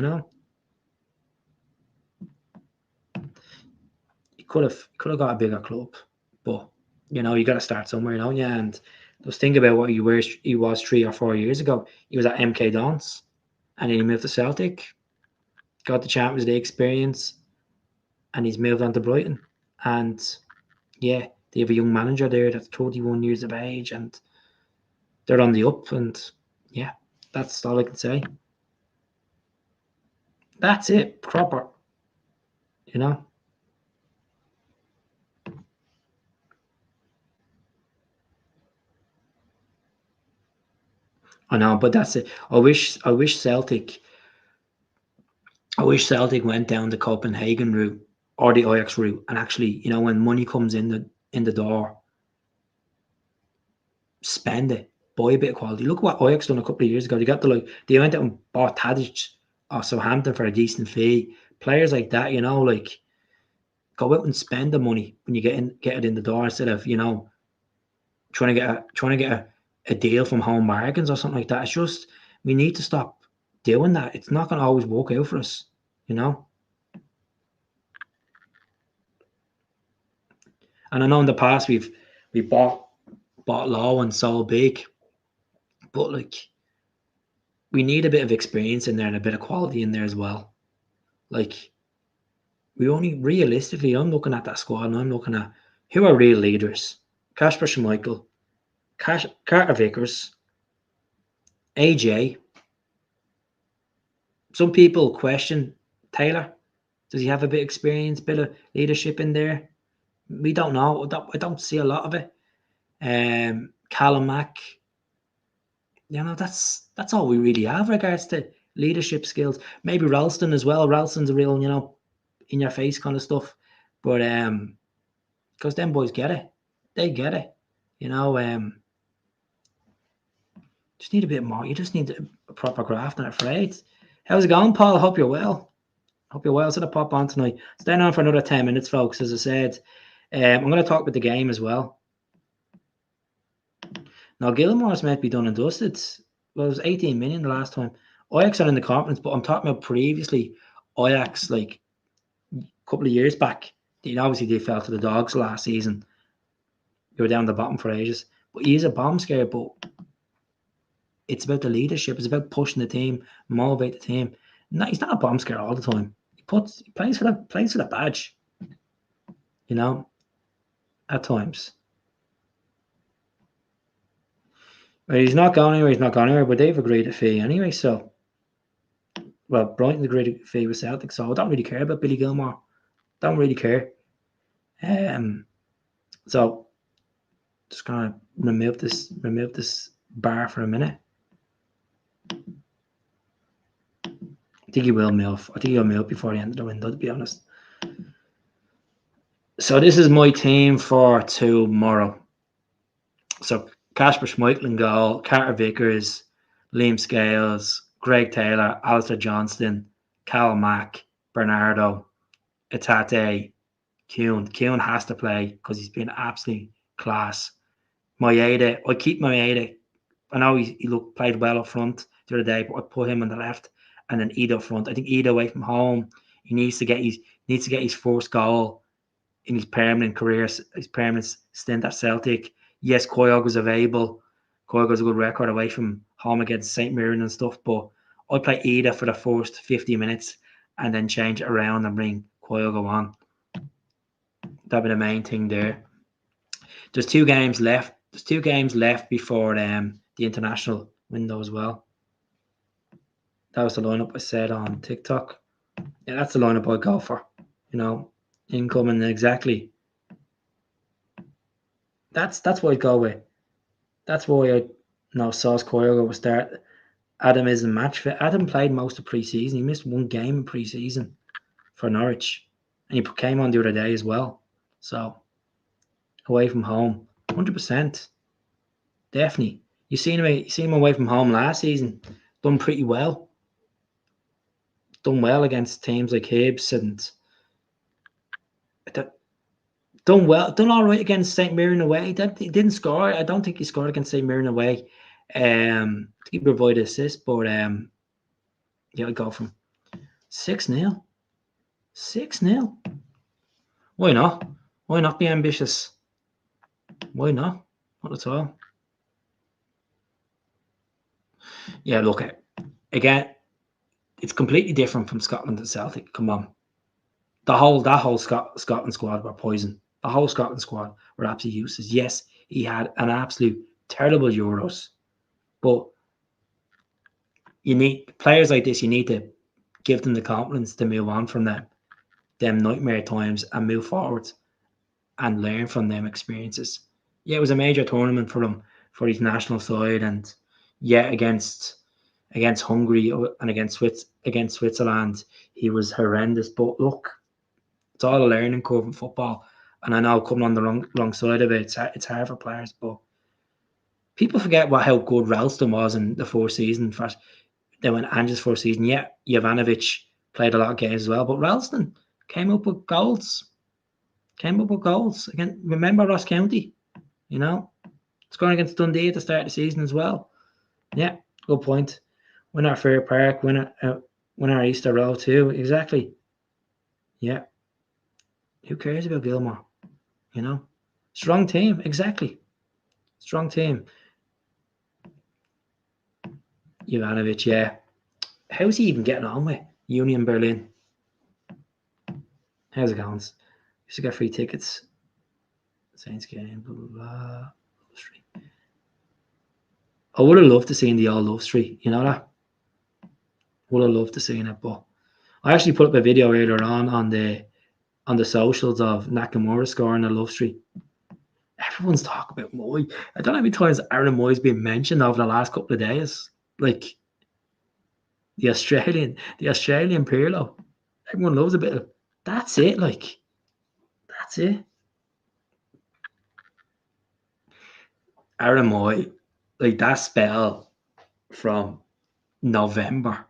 A: He could have got a bigger club, but you got to start somewhere, don't you? And just think about what he was 3 or 4 years ago. He was at MK Dons, and then he moved to Celtic, got the Champions League experience, and he's moved on to Brighton. And yeah, they have a young manager there that's 31 years of age, and they're on the up. And yeah, that's all I can say. That's it, proper. I know, but that's it. I wish Celtic went down the Copenhagen route or the Ajax route, and actually, when money comes in the door, spend it, buy a bit of quality. Look what Ajax done a couple of years ago. They went out and bought Tadic or Southampton for a decent fee. Players like that, go out and spend the money when you get it in the door, instead of trying to get a deal from home bargains or something like that. It's just, we need to stop doing that. It's not going to always work out for us, And I know in the past we bought low and sold big, but we need a bit of experience in there and a bit of quality in there as well. We only realistically, I'm looking at that squad and I'm looking at who are real leaders. Kasper Schmeichel, Carter Vickers, AJ. Some people question Taylor. Does he have a bit of experience, bit of leadership in there? We don't know. I don't see a lot of it. Callum Mack. That's all we really have regards to leadership skills. Maybe Ralston as well. Ralston's a real, in your face kind of stuff. But because them boys get it. They get it. Just need a bit more. You just need a proper graft and afraid. How's it going, Paul? I hope you're well. So to pop on tonight. Staying on for another 10 minutes, folks. As I said, I'm going to talk about the game as well. Now, Gilmore's meant to be done and dusted. Well, it was 18 million the last time. Ajax are in the conference, but I'm talking about previously. Ajax, a couple of years back, obviously they fell to the dogs last season. They were down the bottom for ages. But he is a bomb scare, but it's about the leadership. It's about pushing the team, motivate the team. No, he's not a bomb scare all the time. He plays for the badge. At times. Well, he's not going anywhere, but they've agreed a fee anyway, so Brighton agreed a fee with Celtic, so I don't really care about Billy Gilmore. Don't really care. So just gonna remove this bar for a minute. I think he will move. I think he'll move before the end of the window, to be honest. So this is my team for tomorrow. So Kasper Schmeichel in goal, Carter Vickers, Liam Scales, Greg Taylor, Alistair Johnston, Cal Mack, Bernardo, Itate, Kuhn. Kuhn has to play because he's been absolutely class. Maeda, I keep Maeda. I know he played well up front the other day, but I put him on the left and then Ida up front. I think Ida away from home, he needs to get his first goal in his permanent career, his permanent stint at Celtic. Yes, Kyogo's available. Kyogo's a good record away from home against St. Mirren and stuff, but I play Ida for the first 50 minutes and then change it around and bring Kyogo on. That'd be the main thing there. There's 2 games left. There's 2 games left before the international window as well. That was the lineup I said on TikTok. Yeah, that's the lineup I'd go for. Incoming exactly. That's what I'd go with. That's why Sauce Kyogo will start. Adam isn't match fit. Adam played most of pre-season. He missed 1 game in pre-season for Norwich. And he came on the other day as well. So, away from home, 100%. Definitely. You seen him away from home last season. Done pretty well. Done well against teams like Hibs and done all right against St. Mirren away. He didn't score. I don't think he scored against St. Mirren away. He provided assist, but yeah, I'd go from 6-0. 6-0. Why not? Why not be ambitious? Why not? Not at all. Yeah, look, again, it's completely different from Scotland and Celtic. Come on. That whole Scotland squad were poison. The whole Scotland squad were absolutely useless. Yes, he had an absolute terrible Euros, but you need players like this. You need to give them the confidence to move on from them nightmare times and move forward and learn from them experiences. Yeah, it was a major tournament for him, for his national side, and yeah, against Hungary and against Switzerland, he was horrendous. But look, it's all a learning curve in football, and I know coming on the wrong side of it, it's hard for players. But people forget how good Ralston was in the 4th season. Then when Ange's 4th season, yeah, Jovanovic played a lot of games as well, but Ralston came up with goals. Again, remember Ross County, scoring against Dundee at the start of the season as well. Yeah, good point. Win our Fair Park, win our Easter Road too. Exactly. Yeah. Who cares about Gilmore? Strong team. Exactly. Strong team. Jovanovic, yeah. How's he even getting on with Union Berlin? How's it going? You should get free tickets. Saints game, blah, blah, blah. I would have loved to see the old Love Street. You know that? Would have loved to see it, but I actually put up a video earlier on the socials of Nakamura scoring at Love Street. Everyone's talking about Moy. I don't know how many times Aaron Moy's been mentioned over the last couple of days. Like the Australian Pirlo. Everyone loves a bit of. That's it. Like that's it. Aaron Moy, like that spell from November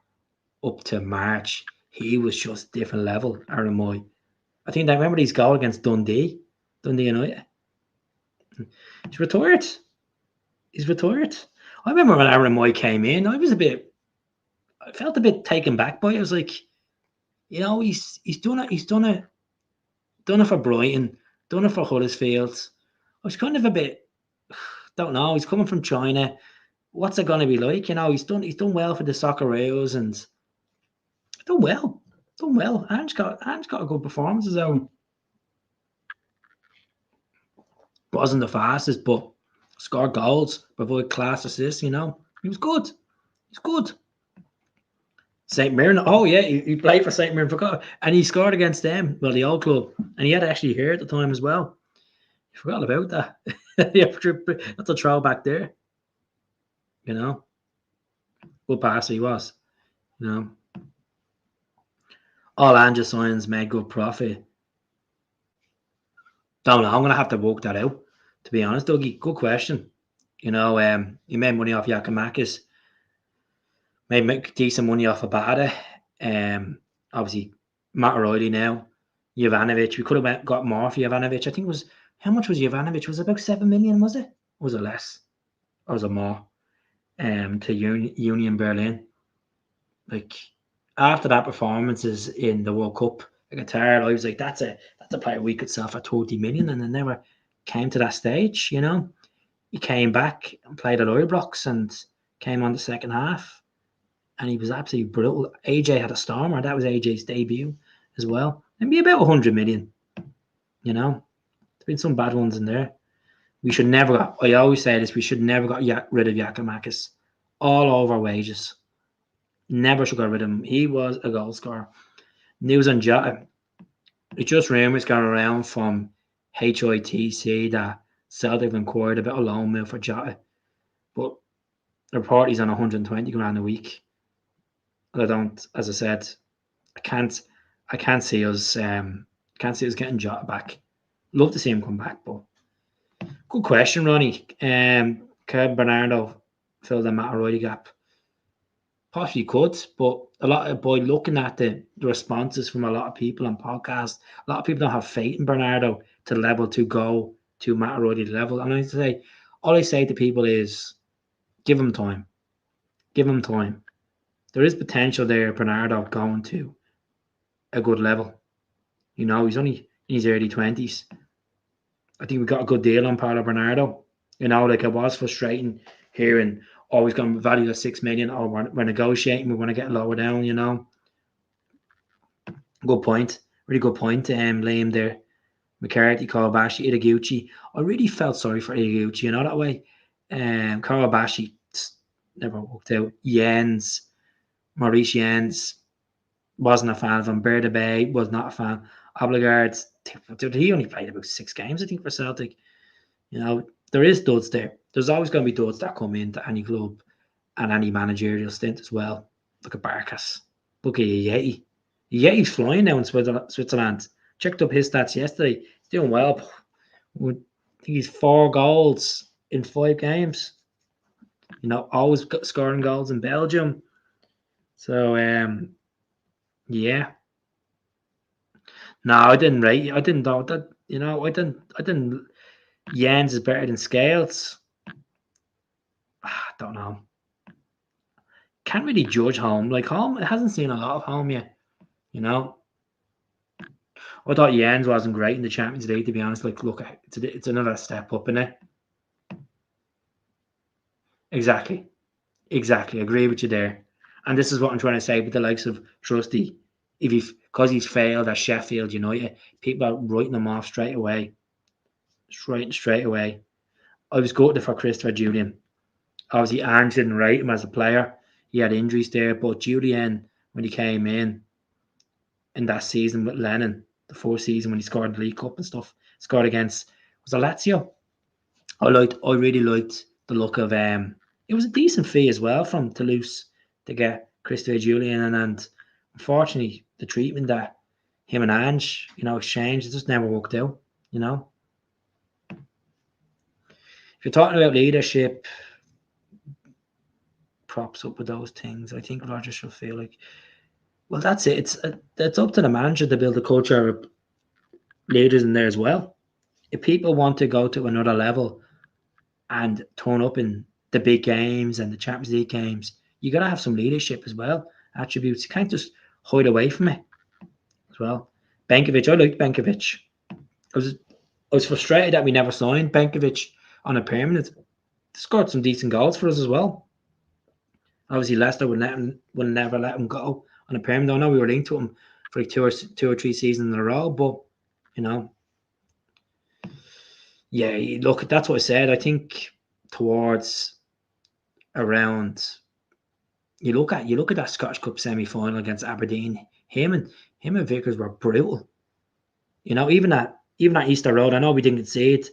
A: up to March, he was just different level. Aaron Moy. I think I remember his goal against Dundee United. He's retired. I remember when Aaron Moy came in, I felt a bit taken back by it. I was like, he's done it. He's done it for Brighton, done it for Huddersfield. I was kind of a bit, don't know. He's coming from China. What's it going to be like? He's done well for the Socceroos and done well. Ange's got a good performance of his own. Wasn't the fastest, but scored goals, provided class assists. He was good. He's good. St. Mirren. Oh yeah, he played for St. Mirren, and he scored against them. Well, the old club, and he had actually here at the time as well. You forgot about that. That's a throwback there. Good passer he was. All Ange signs made good profit. Don't know. I'm gonna have to work that out. To be honest, Dougie, good question. He made money off Yakimakis. Made decent money off Abada. Obviously, Matt O'Reilly now. Jovanovic. We could have got more for Jovanovic. I think it was, how much was Jovanovic? Was it about 7 million, was it? Or was it less? Or was it more? To Union Berlin. Like, after that performances in the World Cup against Qatar, I was like, that's a player we could sell for 30 million, and it never came to that stage, you know. He came back and played at Ibrox and came on the second half, and he was absolutely brutal. AJ had a stormer. That was AJ's debut as well. Maybe about 100 million, you know. There's been some bad ones in there. We should never, I always say this, we should never got rid of Giakoumakis. All over wages. Never should got rid of him. He was a goal scorer. News on Jota. It just rumours going around from HITC that Celtic have inquired about a loan move for Jota. But the report is on 120 grand a week. And I don't, as I said, I can't see us getting Jota back. Love to see him come back, but good question, Ronnie. Can Bernardo fill the Matt O'Reilly gap? Possibly could, but by looking at the responses from a lot of people on podcasts, a lot of people don't have faith in Bernardo to level to go to Matt O'Reilly level. And all I say to people is, give him time. Give him time. There is potential there, Bernardo going to a good level. You know, he's only in his early 20s. I think we got a good deal on Paulo Bernardo. You know, like, it was frustrating hearing, always going to be valued at 6 million, or we're negotiating, we want to get lower down, you know. Good point. Really good point, Liam there. McCarthy, Kawabashi, Itaguchi. I really felt sorry for Itaguchi, you know, that way. Kawabashi never worked out. Maurice Jens wasn't a fan of him. Berda Bay was not a fan. Obligard, he only played about 6 games, I think, for Celtic. You know, there is duds there. There's always going to be duds that come into any club and any managerial stint as well. Look at Barkas. Look at Yeti. Yeti's flying now in Switzerland. Checked up his stats yesterday. He's doing well. I think he's 4 goals in 5 games. You know, always scoring goals in Belgium. So, yeah. No, I didn't rate. I didn't know that. You know, I didn't. Jens is better than Scales. Don't know. Can't really judge Home. Like, Home hasn't seen a lot of Home yet. You know, I thought Jens wasn't great in the Champions League, to be honest. Like, look, it's another step up, isn't it? Exactly. Agree with you there. And this is what I'm trying to say with the likes of Trusty. Because he's failed at Sheffield United, people are writing him off straight away. Straight away. I was gutted for Christopher Julian. Obviously, ARNE didn't rate him as a player. He had injuries there, but Julian, when he came in that season with Lennon, the 4th season when he scored the League Cup and stuff, scored against, was it Lazio? I really liked the look of it was a decent fee as well from Toulouse to get Christopher Julian, and unfortunately the treatment that him and Ange, you know, exchanged, it just never worked out, you know. If you're talking about leadership, props up with those things, I think Roger should feel like, well, that's it. It's up to the manager to build a culture of leaders in there as well. If people want to go to another level and turn up in the big games and the Champions League games, you got to have some leadership as well, attributes. You can't just hide away from it as well. Benkovic, I liked Benkovic. I was frustrated that we never signed Benkovic on a permanent. Scored some decent goals for us as well. Obviously, Leicester would never let him go on a permanent. I know we were linked to him for like two or three seasons in a row, but you know, yeah. Look, that's what I said. I think towards around, you look at that Scottish Cup semi-final against Aberdeen. Him and Vickers were brutal. You know, even at Easter Road, I know we didn't see it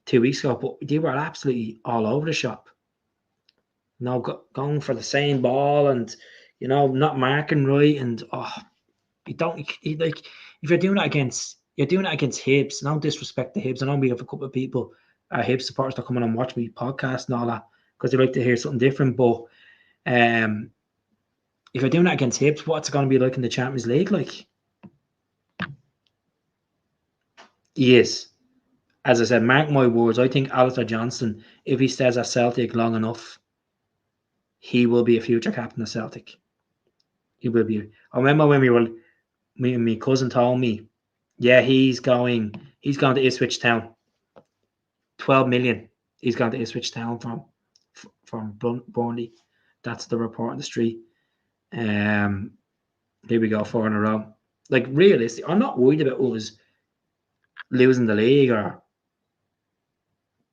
A: 2 weeks ago, but they were absolutely all over the shop. You know, going for the same ball and, you know, not marking right, and like, if you're doing it against Hibs. No disrespect to Hibs. I know we have a couple of people, Hibs supporters, that come on and watch me podcast and all that because they like to hear something different. But if you're doing that against Hibs, what's it going to be like in the Champions League? Like, he is. As I said, mark my words, I think Alistair Johnston, if he stays at Celtic long enough, he will be a future captain of Celtic. He will be. I remember when my cousin told me, yeah, he's going to Ipswich Town. 12 million. He's gone to Ipswich Town from Burnley. That's the report on the street. Here we go, 4 in a row. Like, realistic, I'm not worried about us losing the league or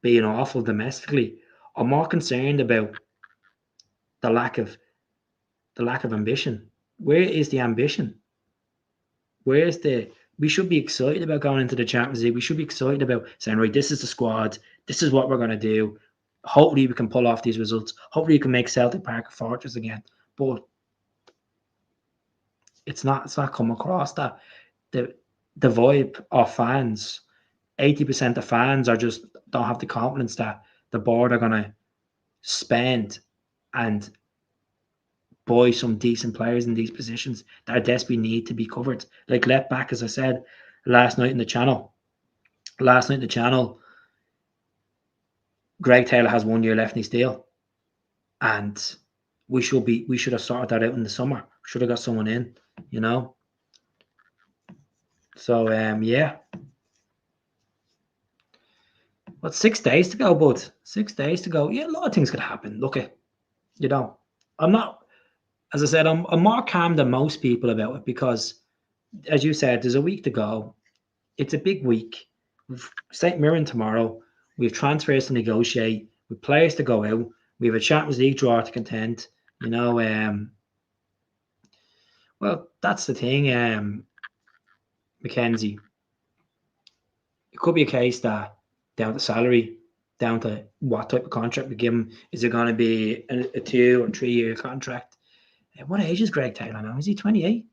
A: being awful domestically. I'm more concerned about the lack of ambition. Where is the ambition? Where's the? We should be excited about going into the Champions League. We should be excited about saying, right, this is the squad. This is what we're going to do. Hopefully, we can pull off these results. Hopefully, we can make Celtic Park a fortress again. But it's not come across that the vibe of fans. 80% of fans are just don't have the confidence that the board are going to spend and buy some decent players in these positions that desperately need to be covered. Like left back, as I said last night in the channel, Greg Taylor has 1 year left in his deal, and we should have sorted that out in the summer. Should have got someone in, you know. So yeah. But 6 days to go, bud. 6 days to go. Yeah, a lot of things could happen. Look at, you know, I'm not, as I said, I'm more calm than most people about it because, as you said, there's a week to go. It's a big week. We've St. Mirren tomorrow. We have transfers to negotiate. We have players to go out. We have a Champions League draw to contend. You know, well, that's the thing, Mackenzie. It could be a case that down to salary, down to what type of contract we give him. Is it going to be a 2 or 3 year contract? What age is Greg Taylor now? Is he 28?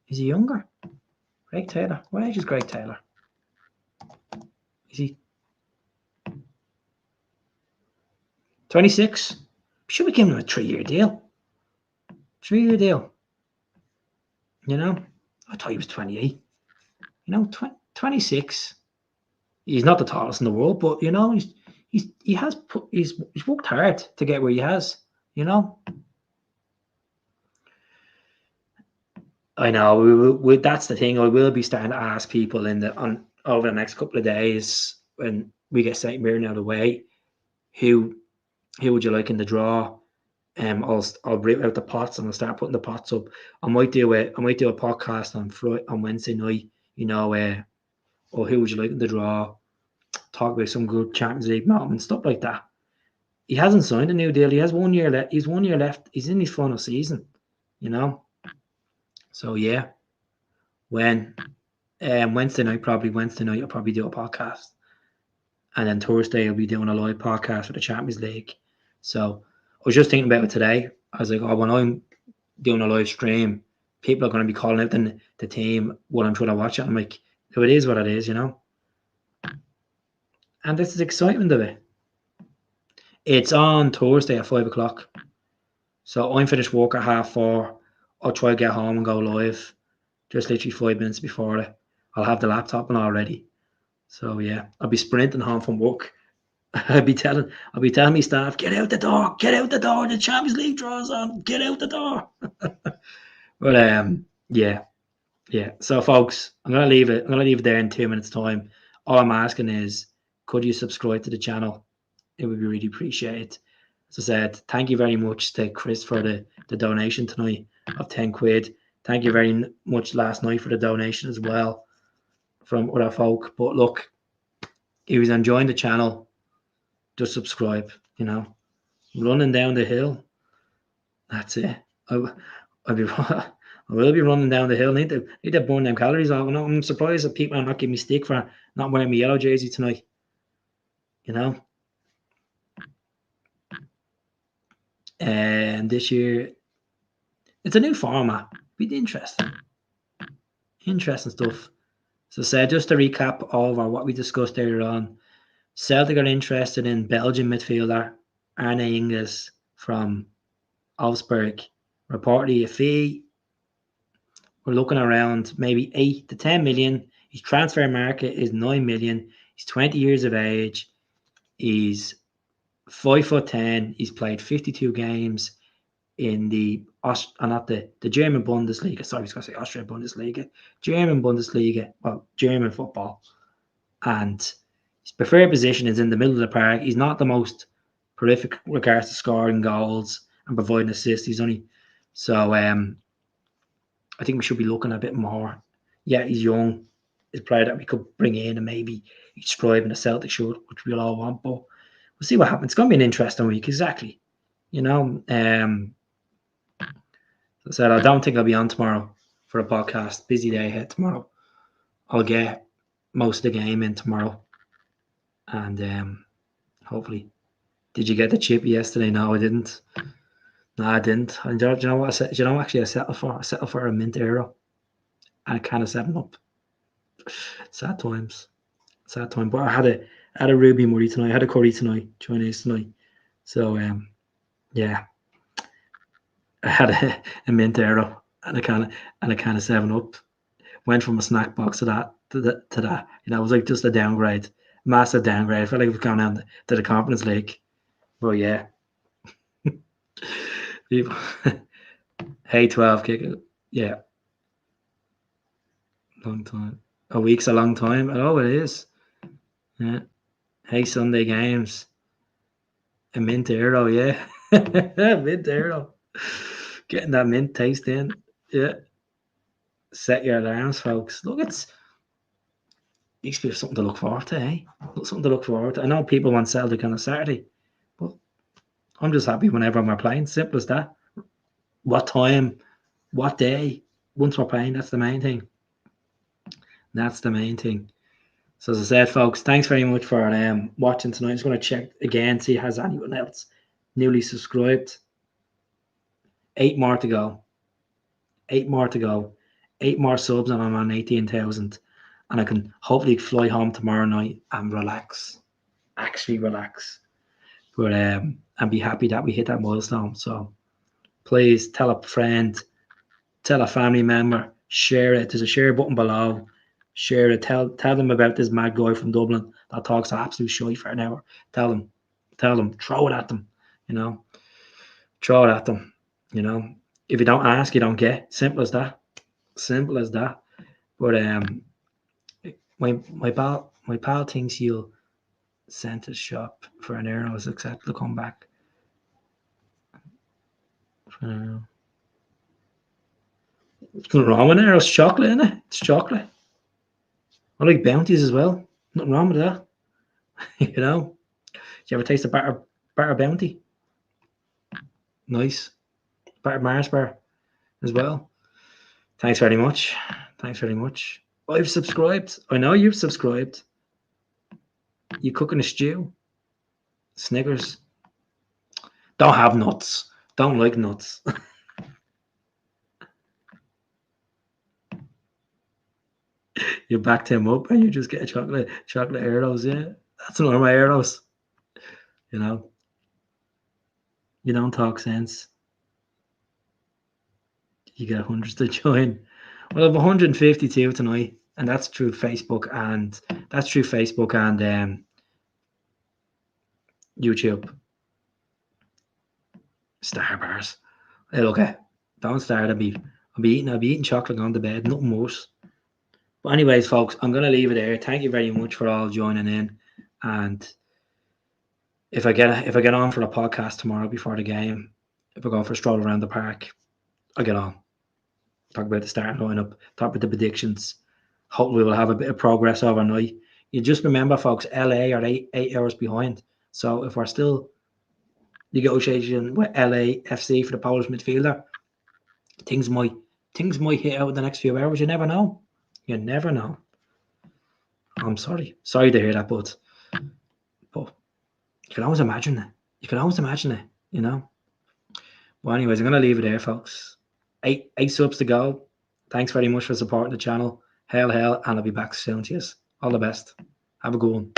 A: Is he younger? Greg Taylor. What age is Greg Taylor? Is he 26? Should we give him a 3 year deal? 3 year deal. You know, I thought he was 28. You know, 26. He's not the tallest in the world, but you know, he's worked hard to get where he has. You know, I know. That's the thing. I will be starting to ask people over the next couple of days when we get St. Mirren out of the way, who would you like in the draw? I'll break out the pots and I'll start putting the pots up. I might do a podcast on Wednesday night. You know, or who would you like in the draw? Talk about some good Champions League moments, stuff like that. He hasn't signed a new deal. He has 1 year left. He's 1 year left. He's in his final season. You know. So yeah, when Wednesday night, I'll probably do a podcast, and then Thursday I'll be doing a live podcast for the Champions League. So I was just thinking about it today. I was like, oh, when I'm doing a live stream, people are going to be calling out the team while I'm trying to watch it. I'm like, it is what it is, you know. And this is excitement of it. It's on Thursday at 5 o'clock. So I'm finished work at 4:30. I'll try to get home and go live. Just literally 5 minutes before it. I'll have the laptop and all ready. So yeah, I'll be sprinting home from work. I'll be telling my staff, get out the door, the Champions League draws on, get out the door. But yeah. So folks, I'm gonna leave it there in 2 minutes time. All I'm asking is, could you subscribe to the channel? It would be really appreciated. As I said, thank you very much to Chris for the donation tonight of 10 quid. Thank you very much last night for the donation as well from other folk. But look, if you're enjoying the channel, just subscribe, you know. Running down the hill. That's it. I will be running down the hill. Need to burn them calories off. I'm surprised that people are not giving me stick for not wearing my yellow jersey tonight. You know. And this year, it's a new format. Be interesting. Interesting stuff. So, just to recap over what we discussed earlier on, Celtic are interested in Belgian midfielder ARNE ENGELS from Augsburg, reportedly a fee. We're looking around maybe 8 to 10 million. His transfer market is 9 million. He's 20 years of age. He's 5'10". He's played 52 games in the German Bundesliga. Sorry, I was going to say Austria Bundesliga. German Bundesliga, well, German football. And his preferred position is in the middle of the park. He's not the most prolific with regards to scoring goals and providing assists. He's only so I think we should be looking a bit more. Yeah, he's young. He's a player that we could bring in and maybe he'd strive in a Celtic shirt, which we'll all want. But we'll see what happens. It's going to be an interesting week, exactly. You know, as I said, I don't think I'll be on tomorrow for a podcast. Busy day ahead tomorrow. I'll get most of the game in tomorrow. And hopefully. Did you get the chip yesterday? No, I didn't. No, I didn't. And do you know what I said? You know, actually, I settled for a mint euro and a can of 7-Up. Sad times. But I had a Ruby Murray tonight. I had a curry tonight, Chinese tonight. So yeah, I had a mint euro and a can of 7-Up. Went from a snack box to that. You know, it was like just a downgrade, massive downgrade. I felt like it was going down to the Conference League. But yeah. Hey, 12 kick it. Yeah. Long time. A week's a long time. Oh, it is. Yeah. Hey, Sunday games. A mint euro, yeah. Mint euro. Getting that mint taste in. Yeah. Set your alarms, folks. Look, it's needs to be something to look forward to, eh? Something to look forward to. I know people want Celtic on a Saturday, but I'm just happy whenever we're playing. Simple as that. What time, what day, once we're playing, that's the main thing. That's the main thing. So as I said, folks, thanks very much for watching tonight. I'm just going to check again, see has anyone else newly subscribed. 8 more to go. 8 more to go. 8 more subs and I'm on 18,000. And I can hopefully fly home tomorrow night and relax. Actually relax. But and be happy that we hit that milestone. So please tell a friend, tell a family member, share it. There's a share button below. Share it. Tell them about this mad guy from Dublin that talks absolute shite for an hour. Tell them. Throw it at them. You know, throw it at them. You know, if you don't ask, you don't get. Simple as that. Simple as that. But my pal thinks you'll send to shop for an euro is accepted to come back. For an euro. It's nothing wrong with an euro. It's chocolate, isn't it? It's chocolate. I like bounties as well. Nothing wrong with that. You know? Did you ever taste a batter bounty? Nice. Batter Mars bar as well. Thanks very much. I've subscribed. I know you've subscribed. You cooking a stew? Snickers. Don't have nuts. Don't like nuts. You backed him up and you just get a chocolate arrows, yeah. That's one of my arrows. You know. You don't talk sense. You get hundreds to join. Well, I have 152 tonight, and that's through Facebook and YouTube. Star bars. Hey, look, don't start. I'll be eating chocolate on the bed. Nothing worse. But anyways, folks, I'm gonna leave it there. Thank you very much for all joining in. And if I get on for a podcast tomorrow before the game, if I go for a stroll around the park, I'll get on. Talk about the starting lineup, talk about the predictions. Hopefully we'll have a bit of progress overnight. You just remember, folks, LA are eight hours behind. So if we're still negotiating with LAFC for the Polish midfielder, things might hit out in the next few hours. You never know. I'm sorry to hear that, but you can always imagine it. You know. Well, anyways, I'm gonna leave it there, folks. 8 subs to go. Thanks very much for supporting the channel. Hail, and I'll be back soon. Cheers. All the best. Have a good one.